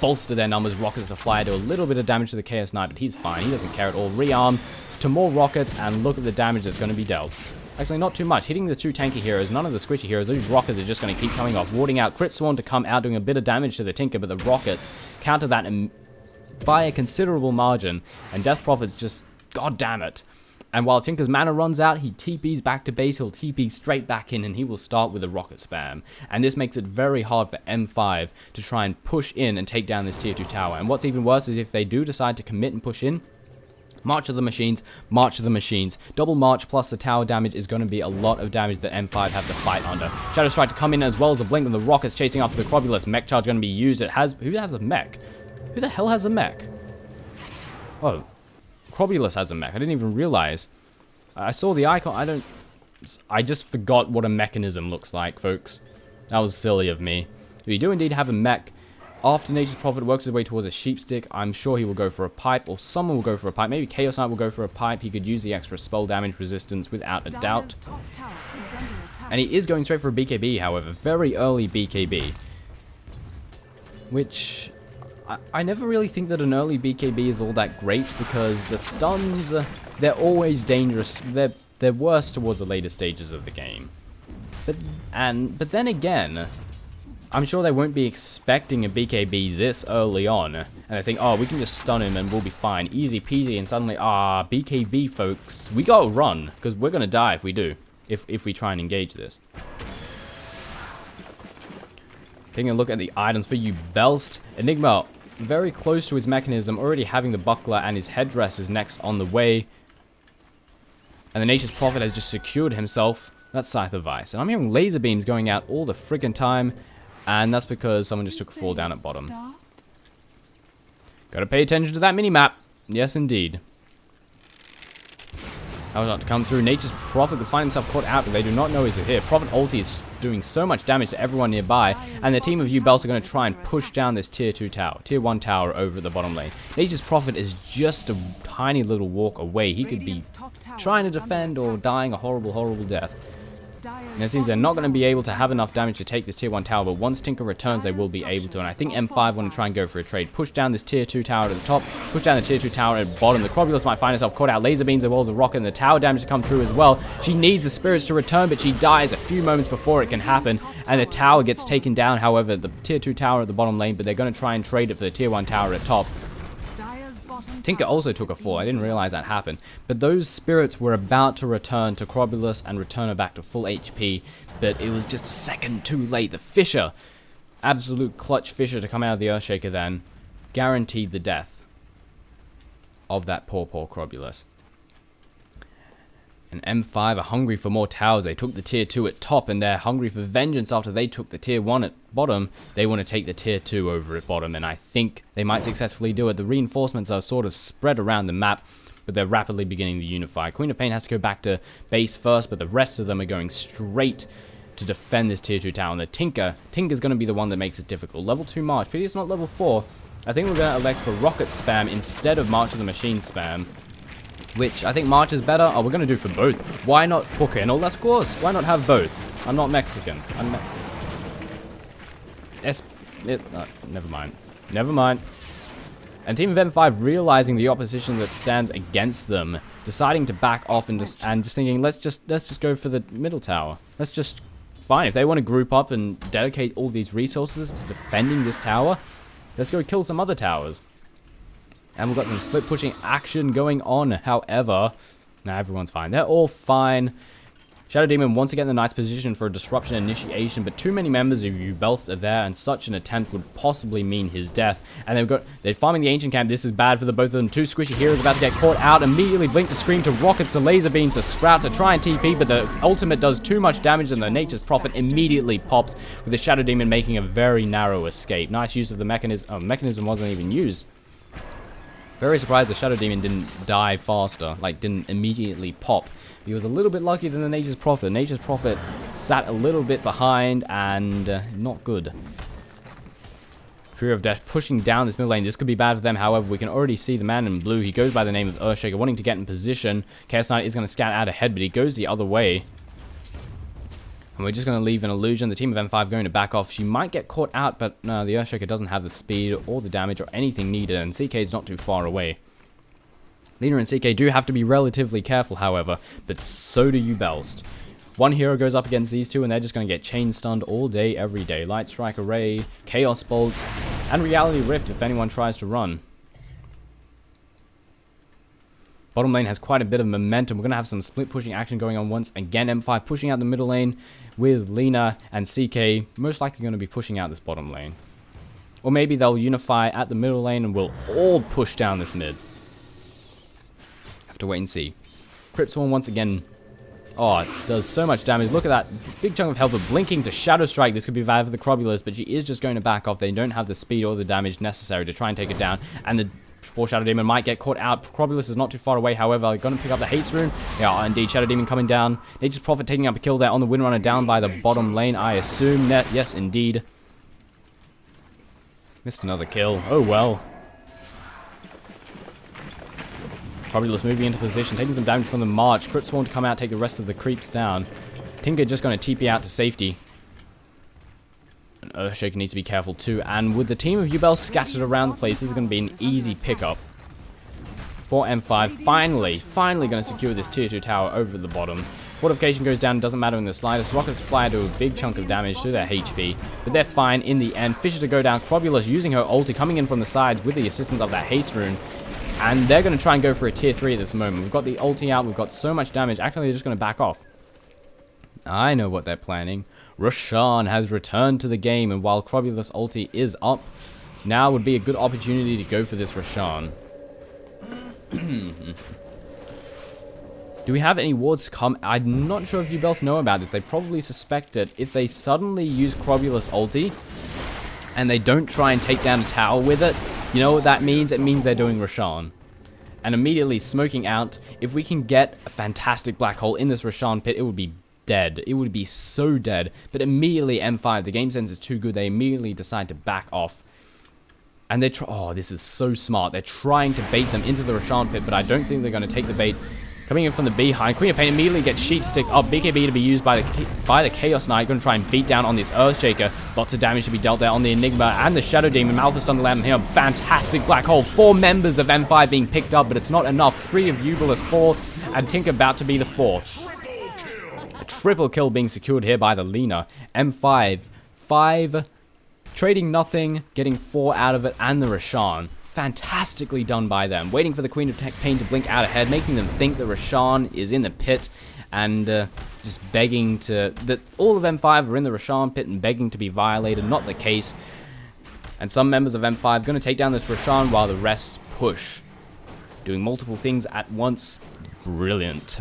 bolster their numbers. Rockets to fly, do a little bit of damage to the Chaos Knight, but he's fine. He doesn't care at all. Rearm to more rockets, and look at the damage that's going to be dealt. Actually, not too much. Hitting the 2 tanky heroes, none of the squishy heroes. Those rockets are just going to keep coming off. Warding out Crit Swarm to come out, doing a bit of damage to the Tinker, but the rockets counter that by a considerable margin. And Death Prophet's just, god damn it. And while Tinker's mana runs out, he TPs back to base, he'll TP straight back in, and he will start with a rocket spam. And this makes it very hard for M5 to try and push in and take down this tier 2 tower. And what's even worse is if they do decide to commit and push in, March of the Machines, March of the Machines. Double March plus the tower damage is going to be a lot of damage that M5 have to fight under. Shadow Strike to come in as well as a blink, and the rockets chasing after the Acrobolus. Mech charge going to be used. Who has a mech? Who the hell has a mech? Oh. Acrobolus has a mech. I didn't even realize. I saw the icon. I just forgot what a mechanism looks like, folks. That was silly of me. If you do indeed have a mech, after Nature's Prophet works his way towards a sheepstick, I'm sure he will go for a pipe, or someone will go for a pipe. Maybe Chaos Knight will go for a pipe. He could use the extra spell damage resistance without a doubt. And he is going straight for a BKB, however. Very early BKB. Which I never really think that an early BKB is all that great, because the stuns, they're always dangerous. They're worse towards the later stages of the game. But then again, I'm sure they won't be expecting a BKB this early on. And they think, oh, we can just stun him and we'll be fine. Easy peasy. And suddenly, BKB, folks. We gotta run, because we're gonna die if we do. If we try and engage this. Taking a look at the items for Uebelst. Enigma, very close to his mechanism, already having the buckler, and his headdress is next on the way. And the Nature's Prophet has just secured himself that Scythe of Ice. And I'm hearing laser beams going out all the friggin' time. And that's because someone just took a fall down at bottom. Gotta pay attention to that mini-map. Yes, indeed. That was not to come through. Nature's Prophet could find himself caught out, but they do not know he's here. Prophet ulti is doing so much damage to everyone nearby, and the team of Uebelst are going to try and push down this tier 2 tower, tier 1 tower over the bottom lane. Nature's Prophet is just a tiny little walk away. He could be trying to defend or dying a horrible, horrible death. And it seems they're not going to be able to have enough damage to take this tier 1 tower, but once Tinker returns, they will be able to. And I think M5 want to try and go for a trade. Push down this tier 2 tower at the top, push down the tier 2 tower at the bottom. The Crobulus might find herself caught out. Laser beams as well as a rocket, and the tower damage to come through as well. She needs the spirits to return, but she dies a few moments before it can happen. And the tower gets taken down, however, the tier 2 tower at the bottom lane, but they're going to try and trade it for the tier 1 tower at top. Tinker also took a fall. I didn't realize that happened. But those spirits were about to return to Crobulus and return her back to full HP. But it was just a second too late. The Fissure, absolute clutch Fissure to come out of the Earthshaker then, guaranteed the death of that poor Crobulus. And M5 are hungry for more towers. They took the tier 2 at top, and they're hungry for vengeance after they took the tier 1 at bottom. They want to take the tier 2 over at bottom, and I think they might successfully do it. The reinforcements are sort of spread around the map, but they're rapidly beginning to unify. Queen of Pain has to go back to base first, but the rest of them are going straight to defend this tier 2 tower. And the Tinker's going to be the one that makes it difficult. Level 2 March. Pity it's not level 4. I think we're going to elect for Rocket spam instead of March of the Machine spam, which I think March is better. Oh, we're going to do for both. Why not book in all that scores? Why not have both? I'm not Mexican. Never mind. Never mind. And Team of M5 realizing the opposition that stands against them, deciding to back off and just thinking, let's just go for the middle tower. Let's just fine. If they want to group up and dedicate all these resources to defending this tower, let's go kill some other towers. And we've got some split pushing action going on. However, now everyone's fine. They're all fine. Shadow Demon once again in a nice position for a disruption initiation, but too many members of Uebelst are there, and such an attempt would possibly mean his death. And they're farming the ancient camp. This is bad for the both of them. Two squishy heroes about to get caught out. Immediately blink to scream to rockets to laser beams to Sprout to try and TP, but the ultimate does too much damage, and the Nature's Prophet immediately pops, with the Shadow Demon making a very narrow escape. Nice use of the mechanism. Oh, mechanism wasn't even used. Very surprised the Shadow Demon didn't die faster, like didn't immediately pop. He was a little bit luckier than the Nature's Prophet. Nature's Prophet sat a little bit behind and not good. Fury of Death pushing down this middle lane. This could be bad for them. However, we can already see the man in blue. He goes by the name of Earthshaker, wanting to get in position. Chaos Knight is going to scout out ahead, but he goes the other way. And we're just going to leave an illusion. The team of M5 going to back off. She might get caught out, but no, the Earthshaker doesn't have the speed or the damage or anything needed, and CK is not too far away. Lina and CK do have to be relatively careful, however, but so do Uebelst. One hero goes up against these two, and they're just going to get chain stunned all day, every day. Light Strike Array, Chaos Bolt, and Reality Rift if anyone tries to run. Bottom lane has quite a bit of momentum. We're going to have some split pushing action going on once again. M5 pushing out the middle lane with Lina and CK most likely going to be pushing out this bottom lane. Or maybe they'll unify at the middle lane and we'll all push down this mid. Have to wait and see. Cryptsworn once again. Oh, it does so much damage. Look at that big chunk of health, but blinking to Shadow Strike. This could be bad for the Crobulus, but she is just going to back off. They don't have the speed or the damage necessary to try and take it down. And the poor Shadow Demon might get caught out. Crobulus is not too far away, however. They're going to pick up the Haste Rune. Yeah, indeed, Shadow Demon coming down. Nature's Prophet taking up a kill there on the Windrunner down by the bottom lane, I assume. Yes, indeed. Missed another kill. Oh, well. Crobulus moving into position, taking some damage from the March. Cryptsworn to come out, take the rest of the creeps down. Tinker just going to TP out to safety. And Earthshaker needs to be careful too. And with the team of Uebelst scattered around the place, this is going to be an easy pickup for M5. Finally going to secure this tier 2 tower over the bottom. Fortification goes down, doesn't matter in the slightest. Rockets fly do a big chunk of damage to their HP, but they're fine in the end. Fisher to go down, Crobulus using her ulti, coming in from the sides with the assistance of that haste rune. And they're going to try and go for a tier 3 at this moment. We've got the ulti out, we've got so much damage. Actually, they're just going to back off. I know what they're planning. Roshan has returned to the game, and while Crobulus ulti is up, now would be a good opportunity to go for this Roshan. Do we have any wards to come? I'm not sure if Uebelst know about this. They probably suspect it. If they suddenly use Crobulus ulti, and they don't try and take down a tower with it, you know what that means? It means they're doing Roshan. And immediately smoking out, if we can get a fantastic black hole in this Roshan pit, it would be dead. It would be so dead. But immediately M5, the game sense is too good. They immediately decide to back off. And they're oh, this is so smart. They're trying to bait them into the Roshan pit, but I don't think they're going to take the bait. Coming in from the behind, Queen of Pain immediately gets sheep stick up. BKB to be used by the Chaos Knight. Going to try and beat down on this Earthshaker. Lots of damage to be dealt there on the Enigma and the Shadow Demon. Malphus on the lamp here. Fantastic black hole. 4 members of M5 being picked up, but it's not enough. 3 of Uebelst, 4, and Tinker about to be the 4th. A triple kill being secured here by the Lina. M5, 5, trading nothing, getting 4 out of it, and the Roshan. Fantastically done by them. Waiting for the Queen of Pain to blink out ahead, making them think that Roshan is in the pit, and just begging to... that all of M5 are in the Roshan pit and begging to be violated. Not the case. And some members of M5 going to take down this Roshan while the rest push. Doing multiple things at once. Brilliant.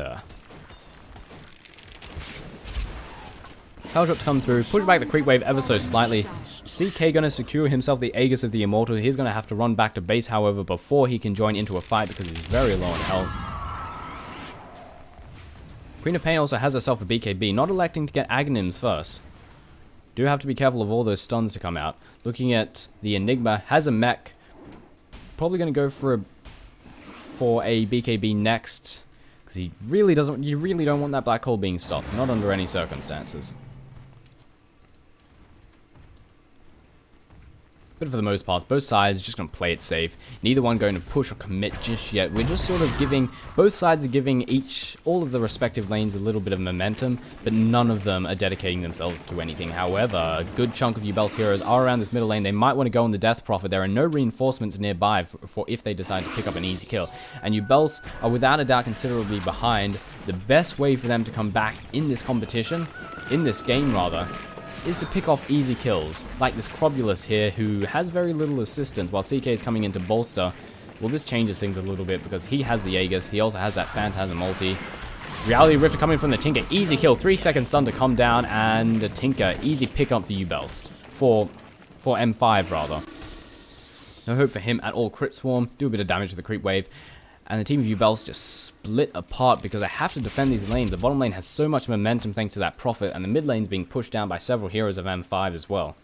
Power shot to come through, push back the creep wave ever so slightly. CK gonna secure himself the Aegis of the Immortal. He's gonna have to run back to base, however, before he can join into a fight because he's very low on health. Queen of Pain also has herself a BKB, not electing to get Aghanims first. Do have to be careful of all those stuns to come out. Looking at the Enigma, has a mech. Probably gonna go for a BKB next. Because he really doesn't, you really don't want that black hole being stopped. Not under any circumstances. But for the most part, both sides just going to play it safe. Neither one going to push or commit just yet. We're just sort of giving, both sides are giving all of the respective lanes a little bit of momentum, but none of them are dedicating themselves to anything. However, a good chunk of Uebelst heroes are around this middle lane. They might want to go on the Death Prophet. There are no reinforcements nearby for if they decide to pick up an easy kill. And Uebelst are without a doubt considerably behind. The best way for them to come back in this competition, in this game rather, is to pick off easy kills, like this Crobulus here, who has very little assistance, while CK is coming in to bolster. Well, this changes things a little bit, because he has the Aegis, he also has that Phantasm ulti. Reality Rifter coming from the Tinker, easy kill, 3-second stun to come down, and a Tinker, easy pickup for Uebelst, for M5 rather. No hope for him at all. Crit Swarm, do a bit of damage to the creep wave. And the team of Uebelst just split apart because they have to defend these lanes. The bottom lane has so much momentum thanks to that Prophet, and the mid lane's being pushed down by several heroes of M5 as well.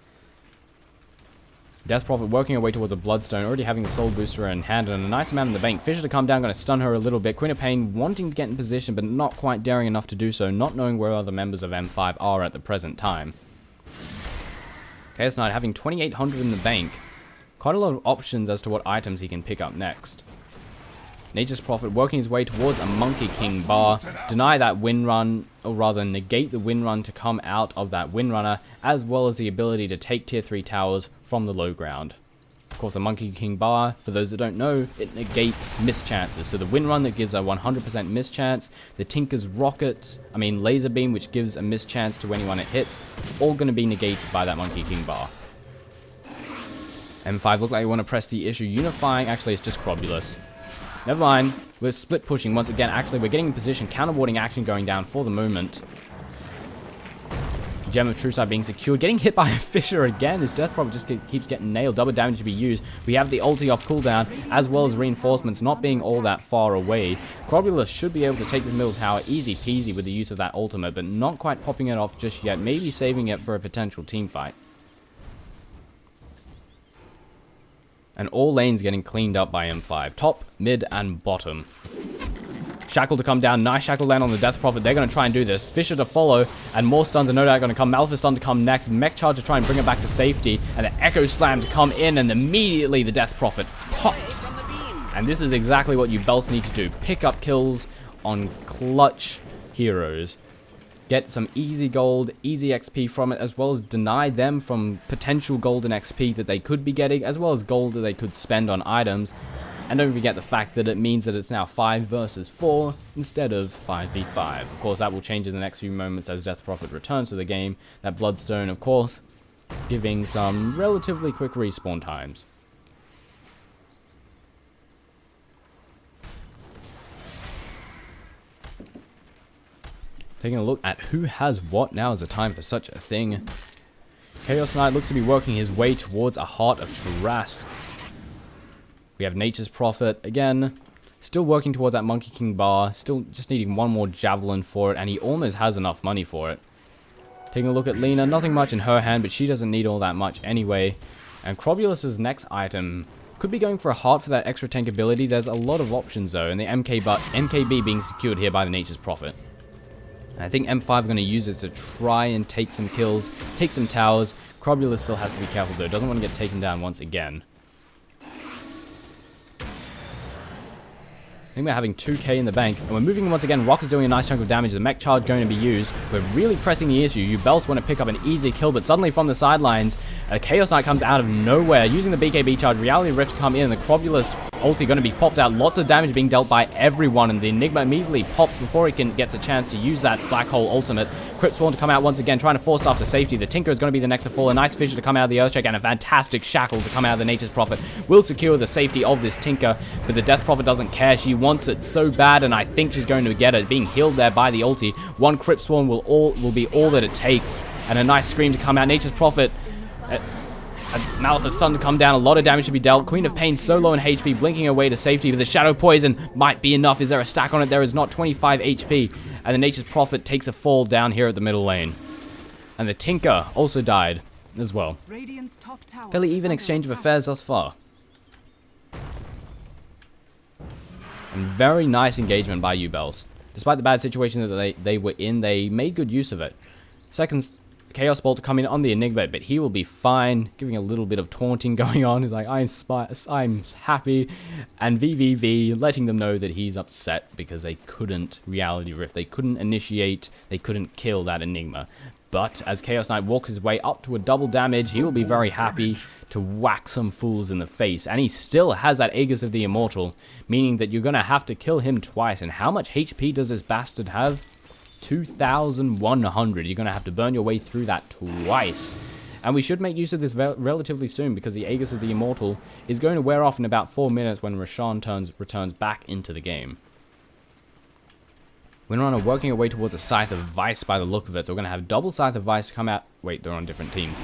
Death Prophet working her way towards a Bloodstone, already having the Soul Booster in hand and a nice amount in the bank. Fisher to come down, going to stun her a little bit. Queen of Pain wanting to get in position, but not quite daring enough to do so, not knowing where other members of M5 are at the present time. Chaos Knight having 2,800 in the bank. Quite a lot of options as to what items he can pick up next. Nature's Prophet working his way towards a Monkey King bar, deny that wind run, or rather negate the wind run to come out of that Windrunner, as well as the ability to take tier 3 towers from the low ground. Of course, a Monkey King bar, for those that don't know, it negates mischances. So the wind run that gives a 100% mischance, the Tinker's laser beam, which gives a mischance to anyone it hits, all going to be negated by that Monkey King bar. M5 look like they want to press the issue, unifying, actually it's just Crobulus. Never mind, we're split pushing once again. Actually, we're getting in position, counter-warding action going down for the moment. Gem of True Sight being secured, getting hit by a Fisher again. This Death Prophet just keeps getting nailed, double damage to be used. We have the ulti off cooldown, as well as reinforcements not being all that far away. Crobulus should be able to take this middle tower easy peasy with the use of that ultimate, but not quite popping it off just yet, maybe saving it for a potential team fight. And all lanes getting cleaned up by M5. Top, mid, and bottom. Shackle to come down. Nice Shackle land on the Death Prophet. They're going to try and do this. Fisher to follow. And more stuns are no doubt going to come. Malphus stun to come next. Mech Charge to try and bring it back to safety. And the Echo Slam to come in. And immediately the Death Prophet pops. And this is exactly what Uebelst need to do. Pick up kills on clutch heroes. Get some easy gold, easy XP from it, as well as deny them from potential golden XP that they could be getting, as well as gold that they could spend on items. And don't forget the fact that it means that it's now 5 versus 4 instead of 5v5. Of course, that will change in the next few moments as Death Prophet returns to the game. That Bloodstone, of course, giving some relatively quick respawn times. Taking a look at who has what now is the time for such a thing. Chaos Knight looks to be working his way towards a Heart of Trask. We have Nature's Prophet, again, still working towards that Monkey King bar, still just needing one more Javelin for it, and he almost has enough money for it. Taking a look at Lena, nothing much in her hand, but she doesn't need all that much anyway. And Crobulus's next item could be going for a heart for that extra tank ability. There's a lot of options though, and the MKB being secured here by the Nature's Prophet. I think M5 are going to use it to try and take some kills, take some towers. Crobulus still has to be careful though, doesn't want to get taken down once again. I think we're having 2k in the bank, and we're moving once again. Rock is doing a nice chunk of damage. The mech charge going to be used. We're really pressing the issue. Uebelst want to pick up an easy kill, but suddenly from the sidelines, a Chaos Knight comes out of nowhere, using the BKB charge. Reality Rift to come in, and the Crobulus ulti going to be popped out. Lots of damage being dealt by everyone, and the Enigma immediately pops before he gets a chance to use that Black Hole ultimate. Crypt Spawn to come out once again, trying to force stuff to safety. The Tinker is going to be the next to fall. A nice Fissure to come out of the Earthshake, and a fantastic Shackle to come out of the Nature's Prophet. Will secure the safety of this Tinker, but the Death Prophet doesn't care. She wants it so bad, and I think she's going to get it. Being healed there by the ulti. One Crypt Spawn will be all that it takes, and a nice Scream to come out. Nature's Prophet, Malphite Stun to come down, a lot of damage to be dealt. Queen of Pain so low in HP, blinking away to safety, but the Shadow Poison might be enough. Is there a stack on it? There is not. 25 HP, and the Nature's Prophet takes a fall down here at the middle lane. And the Tinker also died as well. Fairly even exchange of affairs thus far. And very nice engagement by Uebelst. Despite the bad situation that they were in, they made good use of it. Second Chaos Bolt to come in on the Enigma, but he will be fine, giving a little bit of taunting going on. He's like, I'm happy, and VVV letting them know that he's upset because they couldn't Reality Rift, they couldn't initiate, they couldn't kill that Enigma. But as Chaos Knight walks his way up to a double damage, he will be very happy to whack some fools in the face. And he still has that Aegis of the Immortal, meaning that you're going to have to kill him twice. And how much HP does this bastard have? 2,100. You're going to have to burn your way through that twice. And we should make use of this relatively soon, because the Aegis of the Immortal is going to wear off in about 4 minutes when Roshan returns back into the game. Windrunner working our way towards a Scythe of Vice by the look of it. So we're going to have double Scythe of Vice come out. Wait, they're on different teams.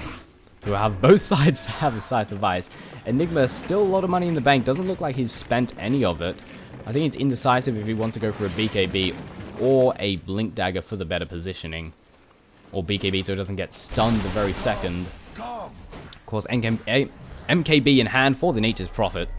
So we'll have both sides to have a Scythe of Vice. Enigma, still a lot of money in the bank. Doesn't look like he's spent any of it. I think it's indecisive if he wants to go for a BKB or a Blink Dagger for the better positioning. Or BKB so it doesn't get stunned the very second. Of course, MKB in hand for the Nature's Prophet.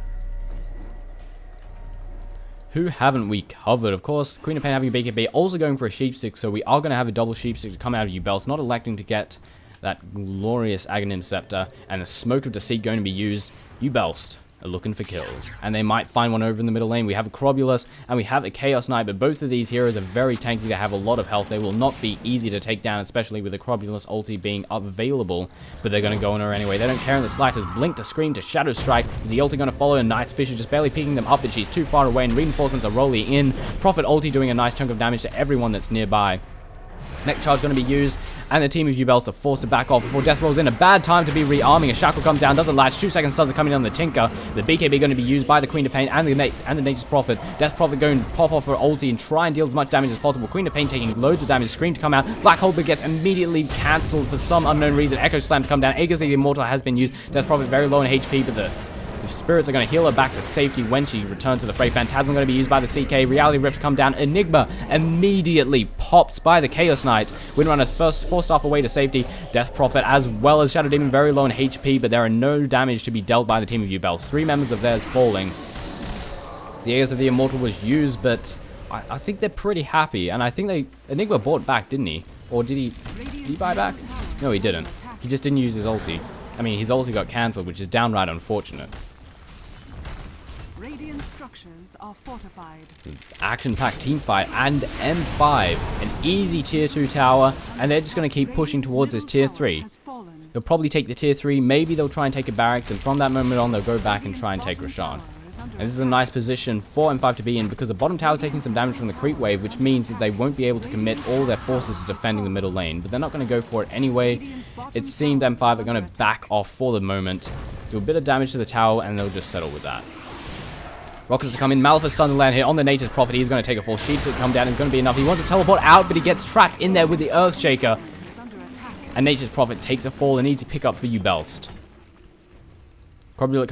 Who haven't we covered? Of course, Queen of Pain having a BKB, also going for a Sheepstick, so we are going to have a double Sheepstick to come out of Uebelst, not electing to get that glorious Aghanim Scepter, and the Smoke of Deceit going to be used. Uebelst are looking for kills, and they might find one over in the middle lane. We have a Crobulus, and we have a Chaos Knight, but both of these heroes are very tanky. They have a lot of health. They will not be easy to take down, especially with the Crobulus ulti being available, but they're going to go on her anyway. They don't care in the slightest. Blink to Scream to Shadow Strike. Is the ulti going to follow? A nice Fissure just barely picking them up, but she's too far away, and reinforcements are rolling in. Prophet ulti doing a nice chunk of damage to everyone that's nearby. Mech charge going to be used, and the team of Uebelst are forced to back off before Death rolls in. A bad time to be rearming. A Shackle comes down, doesn't latch. 2 second stuns are coming on the Tinker. The BKB going to be used by the Queen of Pain and the Nature's Prophet. Death Prophet going to pop off her ulti and try and deal as much damage as possible. Queen of Pain taking loads of damage. Scream to come out. Black Hole gets immediately cancelled for some unknown reason. Echo Slam to come down. Aegis of the Immortal has been used. Death Prophet very low in HP, but the Spirits are going to heal her back to safety when she returns to the fray. Phantasm going to be used by the CK. Reality Rift to come down. Enigma immediately pops by the Chaos Knight. Windrunner's forced off away to safety. Death Prophet as well as Shadow Demon very low in HP, but there are no damage to be dealt by the team of Uebelst. 3 members of theirs falling. The Aegis of the Immortal was used, but I think they're pretty happy, and I think Enigma bought back, didn't he? Or did he buy back? No, he didn't. He just didn't use his ulti. I mean, his ulti got cancelled, which is downright unfortunate. Radiant structures are fortified. Action-packed team fight, and M5, an easy tier 2 tower, and they're just going to keep pushing towards this tier 3. They'll probably take the tier 3, maybe they'll try and take a barracks, and from that moment on they'll go back and try and take Roshan. And this is a nice position for M5 to be in, because the bottom tower is taking some damage from the creep wave, which means that they won't be able to commit all their forces to defending the middle lane. But they're not going to go for it anyway. It seemed M5 are going to back off for the moment, do a bit of damage to the tower, and they'll just settle with that. Rockets to come in. Malphite stun the land here on the Nature's Prophet. He's going to take a fall. Sheep's to come down. It's going to be enough. He wants to teleport out, but he gets trapped in there with the Earthshaker. And Nature's Prophet takes a fall. An easy pickup for Uebelst. Crobulus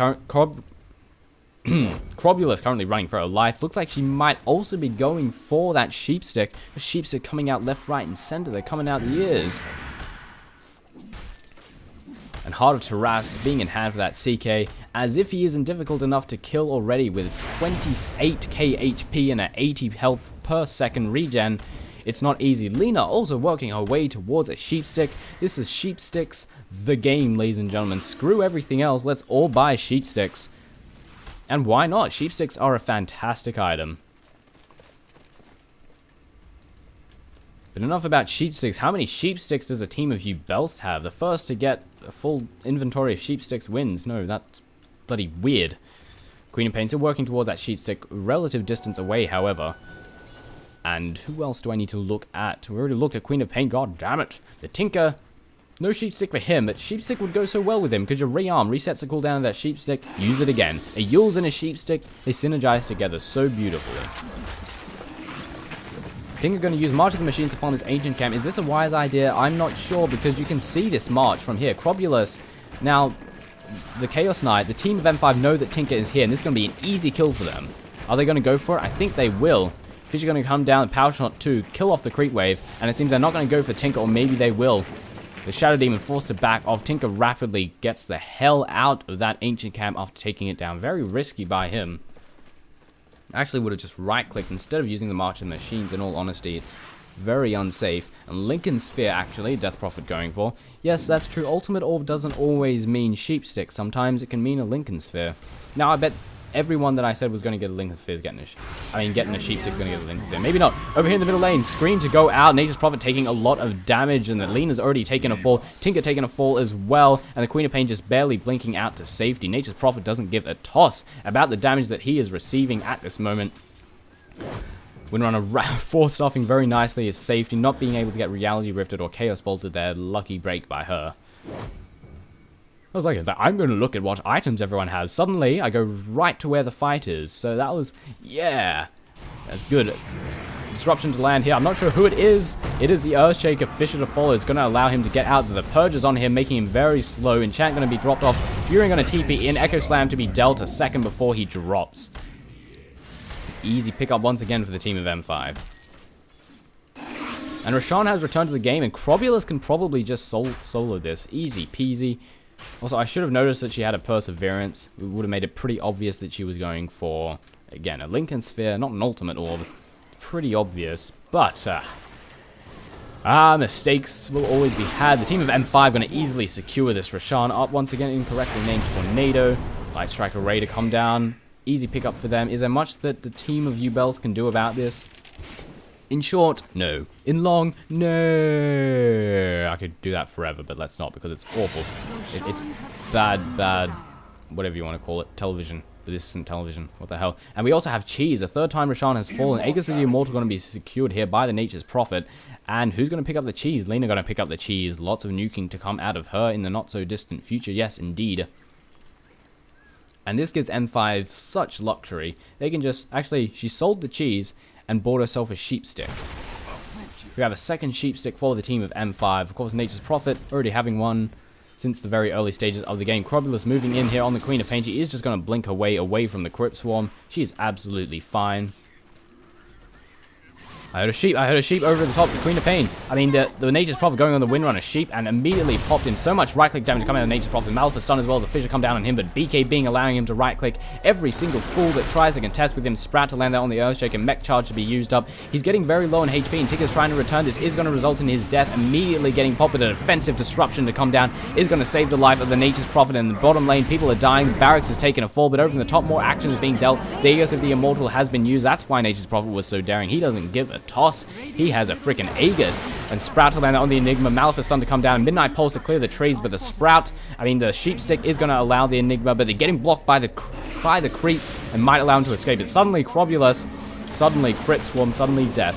currently running for her life. Looks like she might also be going for that Sheepstick. The Sheepstick coming out left, right, and center. They're coming out the ears. And Heart of Tarask being in hand for that CK, as if he isn't difficult enough to kill already with 28k HP and an 80 health per second regen. It's not easy. Lina also working her way towards a Sheepstick. This is Sheepsticks, the game, ladies and gentlemen. Screw everything else. Let's all buy Sheepsticks. And why not? Sheepsticks are a fantastic item. But enough about Sheepsticks. How many Sheepsticks does a team of Uebelst have? The first to get a full inventory of Sheepsticks wins. No, that's bloody weird. Queen of Pain still working towards that Sheepstick. Relative distance away, however. And who else do I need to look at? We already looked at Queen of Pain. God damn it. The Tinker. No Sheepstick for him, but Sheepstick would go so well with him because your rearm resets the cooldown of that Sheepstick. Use it again. A Yules and a Sheepstick, they synergize together so beautifully. Tinker going to use March of the Machines to farm this ancient camp. Is this a wise idea? I'm not sure, because you can see this march from here. Crobulus. Now, the Chaos Knight, the team of M5 know that Tinker is here, and this is going to be an easy kill for them. Are they going to go for it? I think they will. Fish are going to come down and Power Shot 2, kill off the creep wave, and it seems they're not going to go for Tinker, or maybe they will. The Shadow Demon forced to back off. Tinker rapidly gets the hell out of that ancient camp after taking it down. Very risky by him. Actually would have just right-clicked instead of using the March of the Machines, in all honesty. It's very unsafe. And Lincoln Sphere, actually, Death Prophet going for. Yes, that's true. Ultimate Orb doesn't always mean Sheepstick. Sometimes it can mean a Lincoln Sphere. Now, I bet everyone that I said was going to get a Lincoln Sphere is getting getting a Sheepstick's going to get a Lincoln Sphere. Maybe not. Over here in the middle lane, Scream to go out. Nature's Prophet taking a lot of damage, and the Lena's already taken a fall. Tinker taking a fall as well, and the Queen of Pain just barely blinking out to safety. Nature's Prophet doesn't give a toss about the damage that he is receiving at this moment. Windrunner force stuffing very nicely his safety, not being able to get Reality Rifted or Chaos Bolted there. Lucky break by her. I was like, I'm going to look at what items everyone has. Suddenly, I go right to where the fight is. So that was, yeah, that's good. Disruption to land here. I'm not sure who it is. It is the Earthshaker Fisher to follow. It's going to allow him to get out. The Purge is on him, making him very slow. Enchant going to be dropped off. Fury going to TP in. Echo Slam to be dealt a second before he drops. Easy pickup once again for the team of M5. And Roshan has returned to the game, and Crobulus can probably just solo this. Easy peasy. Also, I should have noticed that she had a Perseverance. It would have made it pretty obvious that she was going for, again, a Lincoln Sphere, not an Ultimate Orb. Pretty obvious, but, mistakes will always be had. The team of M5 going to easily secure this. Roshan up once again, incorrectly named Tornado. Light Striker ready to come down. Easy pickup for them. Is there much that the team of Uebelst can do about this? In short, no. In long, no. I could do that forever, but let's not, because it's awful. It's bad, whatever you want to call it. Television. But this isn't television. What the hell? And we also have Cheese. The third time Roshan has fallen. Aegis with the Immortal going to be secured here by the Nature's Prophet. And who's going to pick up the Cheese? Lena going to pick up the Cheese. Lots of nuking to come out of her in the not-so-distant future. Yes, indeed. And this gives M5 such luxury. They can just... Actually, she sold the Cheese and bought herself a Sheepstick. We have a second Sheepstick for the team of M5. Of course, Nature's Prophet already having one since the very early stages of the game. Crobulus moving in here on the Queen of Pain. She is just going to blink her way away from the Crypt Swarm. She is absolutely fine. I heard a sheep over the top of the Queen of Pain. I mean, the Nature's Prophet going on the Windrunner sheep and immediately popped in so much right-click damage coming out of Nature's Prophet. Malphite stun as well as the Fissure come down on him, but BKBing allowing him to right-click every single fool that tries to contest with him. Sprout to land out on the Earthshake and Mech Charge to be used up. He's getting very low on HP and Ticker's trying to return. This is going to result in his death, immediately getting popped with a defensive disruption to come down. Is going to save the life of the Nature's Prophet. In the bottom lane, people are dying. Barracks has taken a fall, but over in the top, more action is being dealt. The Aegis of the Immortal has been used. That's why Nature's Prophet was so daring. He doesn't give a toss. He has a freaking Aegis. And Sprout to land on the Enigma. Malphite stun to come down. Midnight Pulse to clear the trees, but the Sprout, I mean, the Sheep Stick is going to allow the Enigma, but they're getting blocked by the creeps and might allow him to escape. It's suddenly Crobulus, suddenly Crit Swarm, suddenly Death.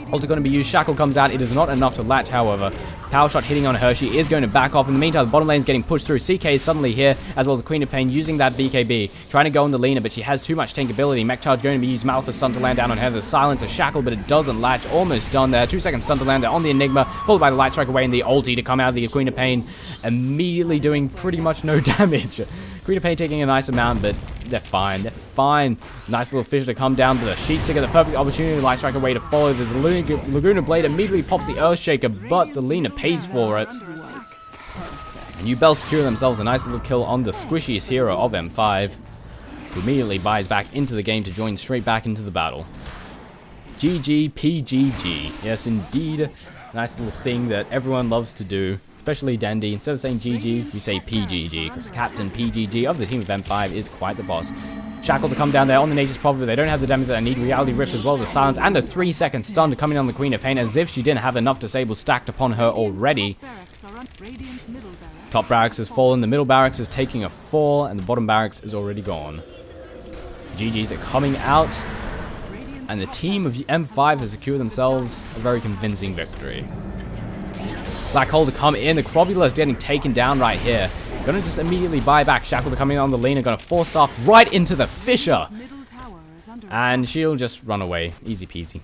Ulti going to be used. Shackle comes out. It is not enough to latch, however. Power shot hitting on her. She is going to back off. In the meantime, the bottom lane is getting pushed through. CK is suddenly here, as well as the Queen of Pain using that BKB. Trying to go on the Lena, but she has too much tankability. Mech Charge going to be used. Malphite stun to land down on her. The silence of Shackle, but it doesn't latch. Almost done there. 2 seconds stun to land there on the Enigma, followed by the Light Strike away and the ulti to come out of the Queen of Pain, immediately doing pretty much no damage. Queen of Pain taking a nice amount, but they're fine. They're fine. Nice little Fissure to come down, but the Sheep Stick, the perfect opportunity. Light Strike away to follow. The Laguna Blade immediately pops the Earthshaker, but the Lena pays for it. And Uebelst secure themselves a nice little kill on the squishiest hero of M5, who immediately buys back into the game to join straight back into the battle. GG PGG. Yes, indeed. Nice little thing that everyone loves to do. Especially Dandy. Instead of saying GG, we say PGG, because Captain PGG of the team of M5 is quite the boss. Shackle to come down there on the Nature's Prophet, but they don't have the damage that they need. Reality Rift as well as the silence, and a 3-second stun to come in on the Queen of Pain, as if she didn't have enough disables stacked upon her already. Top barracks has fallen, the middle barracks is taking a fall, and the bottom barracks is already gone. GGs are coming out, and the team of M5 has secured themselves a very convincing victory. Black Hole to come in. The Crobula is getting taken down right here. Gonna just immediately buy back. Shackle to come in on the Lena. Gonna force off right into the Fissure. And she'll just run away. Easy peasy.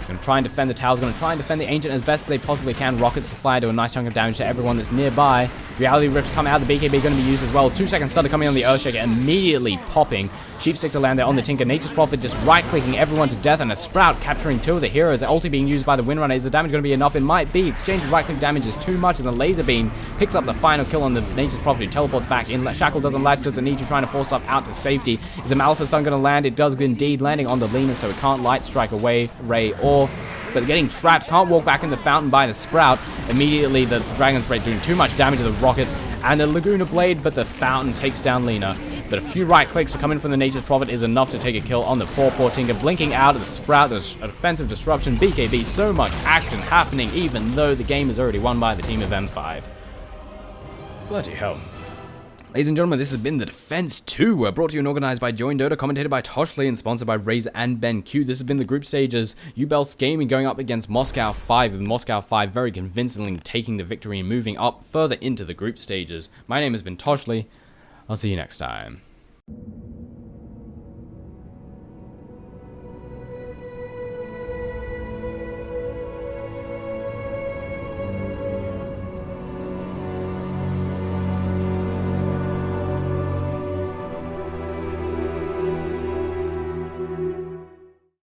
Gonna try and defend the towers. Gonna try and defend the Ancient as best as they possibly can. Rockets to fly, do a nice chunk of damage to everyone that's nearby. Reality Rift come out. The BKB gonna be used as well. 2 seconds stun coming on the Earthshaker, immediately popping. Sheep Stick to land there on the Tinker. Nature's Prophet just right-clicking everyone to death, and a Sprout capturing 2 of the heroes. The ulti being used by the Windrunner. Is the damage going to be enough? It might be. Exchange of right-click damage is too much, and the Laser Beam picks up the final kill on the Nature's Prophet, who teleports back in. Shackle doesn't latch, doesn't need to, trying to force stuff out to safety. Is a Malphite stun going to land? It does indeed, landing on the Lena, so it can't Light Strike away Ray or... But getting trapped, can't walk back in the fountain by the Sprout. Immediately, the Dragon's Breath doing too much damage to the Rockets, and the Laguna Blade, but the fountain takes down Lena. But a few right clicks are coming from the Nature's Prophet is enough to take a kill on the poor Tinker. Blinking out of the Sprout, there's a defensive disruption. BKB, so much action happening, even though the game is already won by the team of M5. Bloody hell. Ladies and gentlemen, this has been the Defense 2, brought to you and organized by joinDOTA, commentated by Toshley, and sponsored by Razor and BenQ. This has been the group stages. Uebelst Gaming going up against Moscow 5, with Moscow 5 very convincingly taking the victory and moving up further into the group stages. My name has been Toshley. I'll see you next time.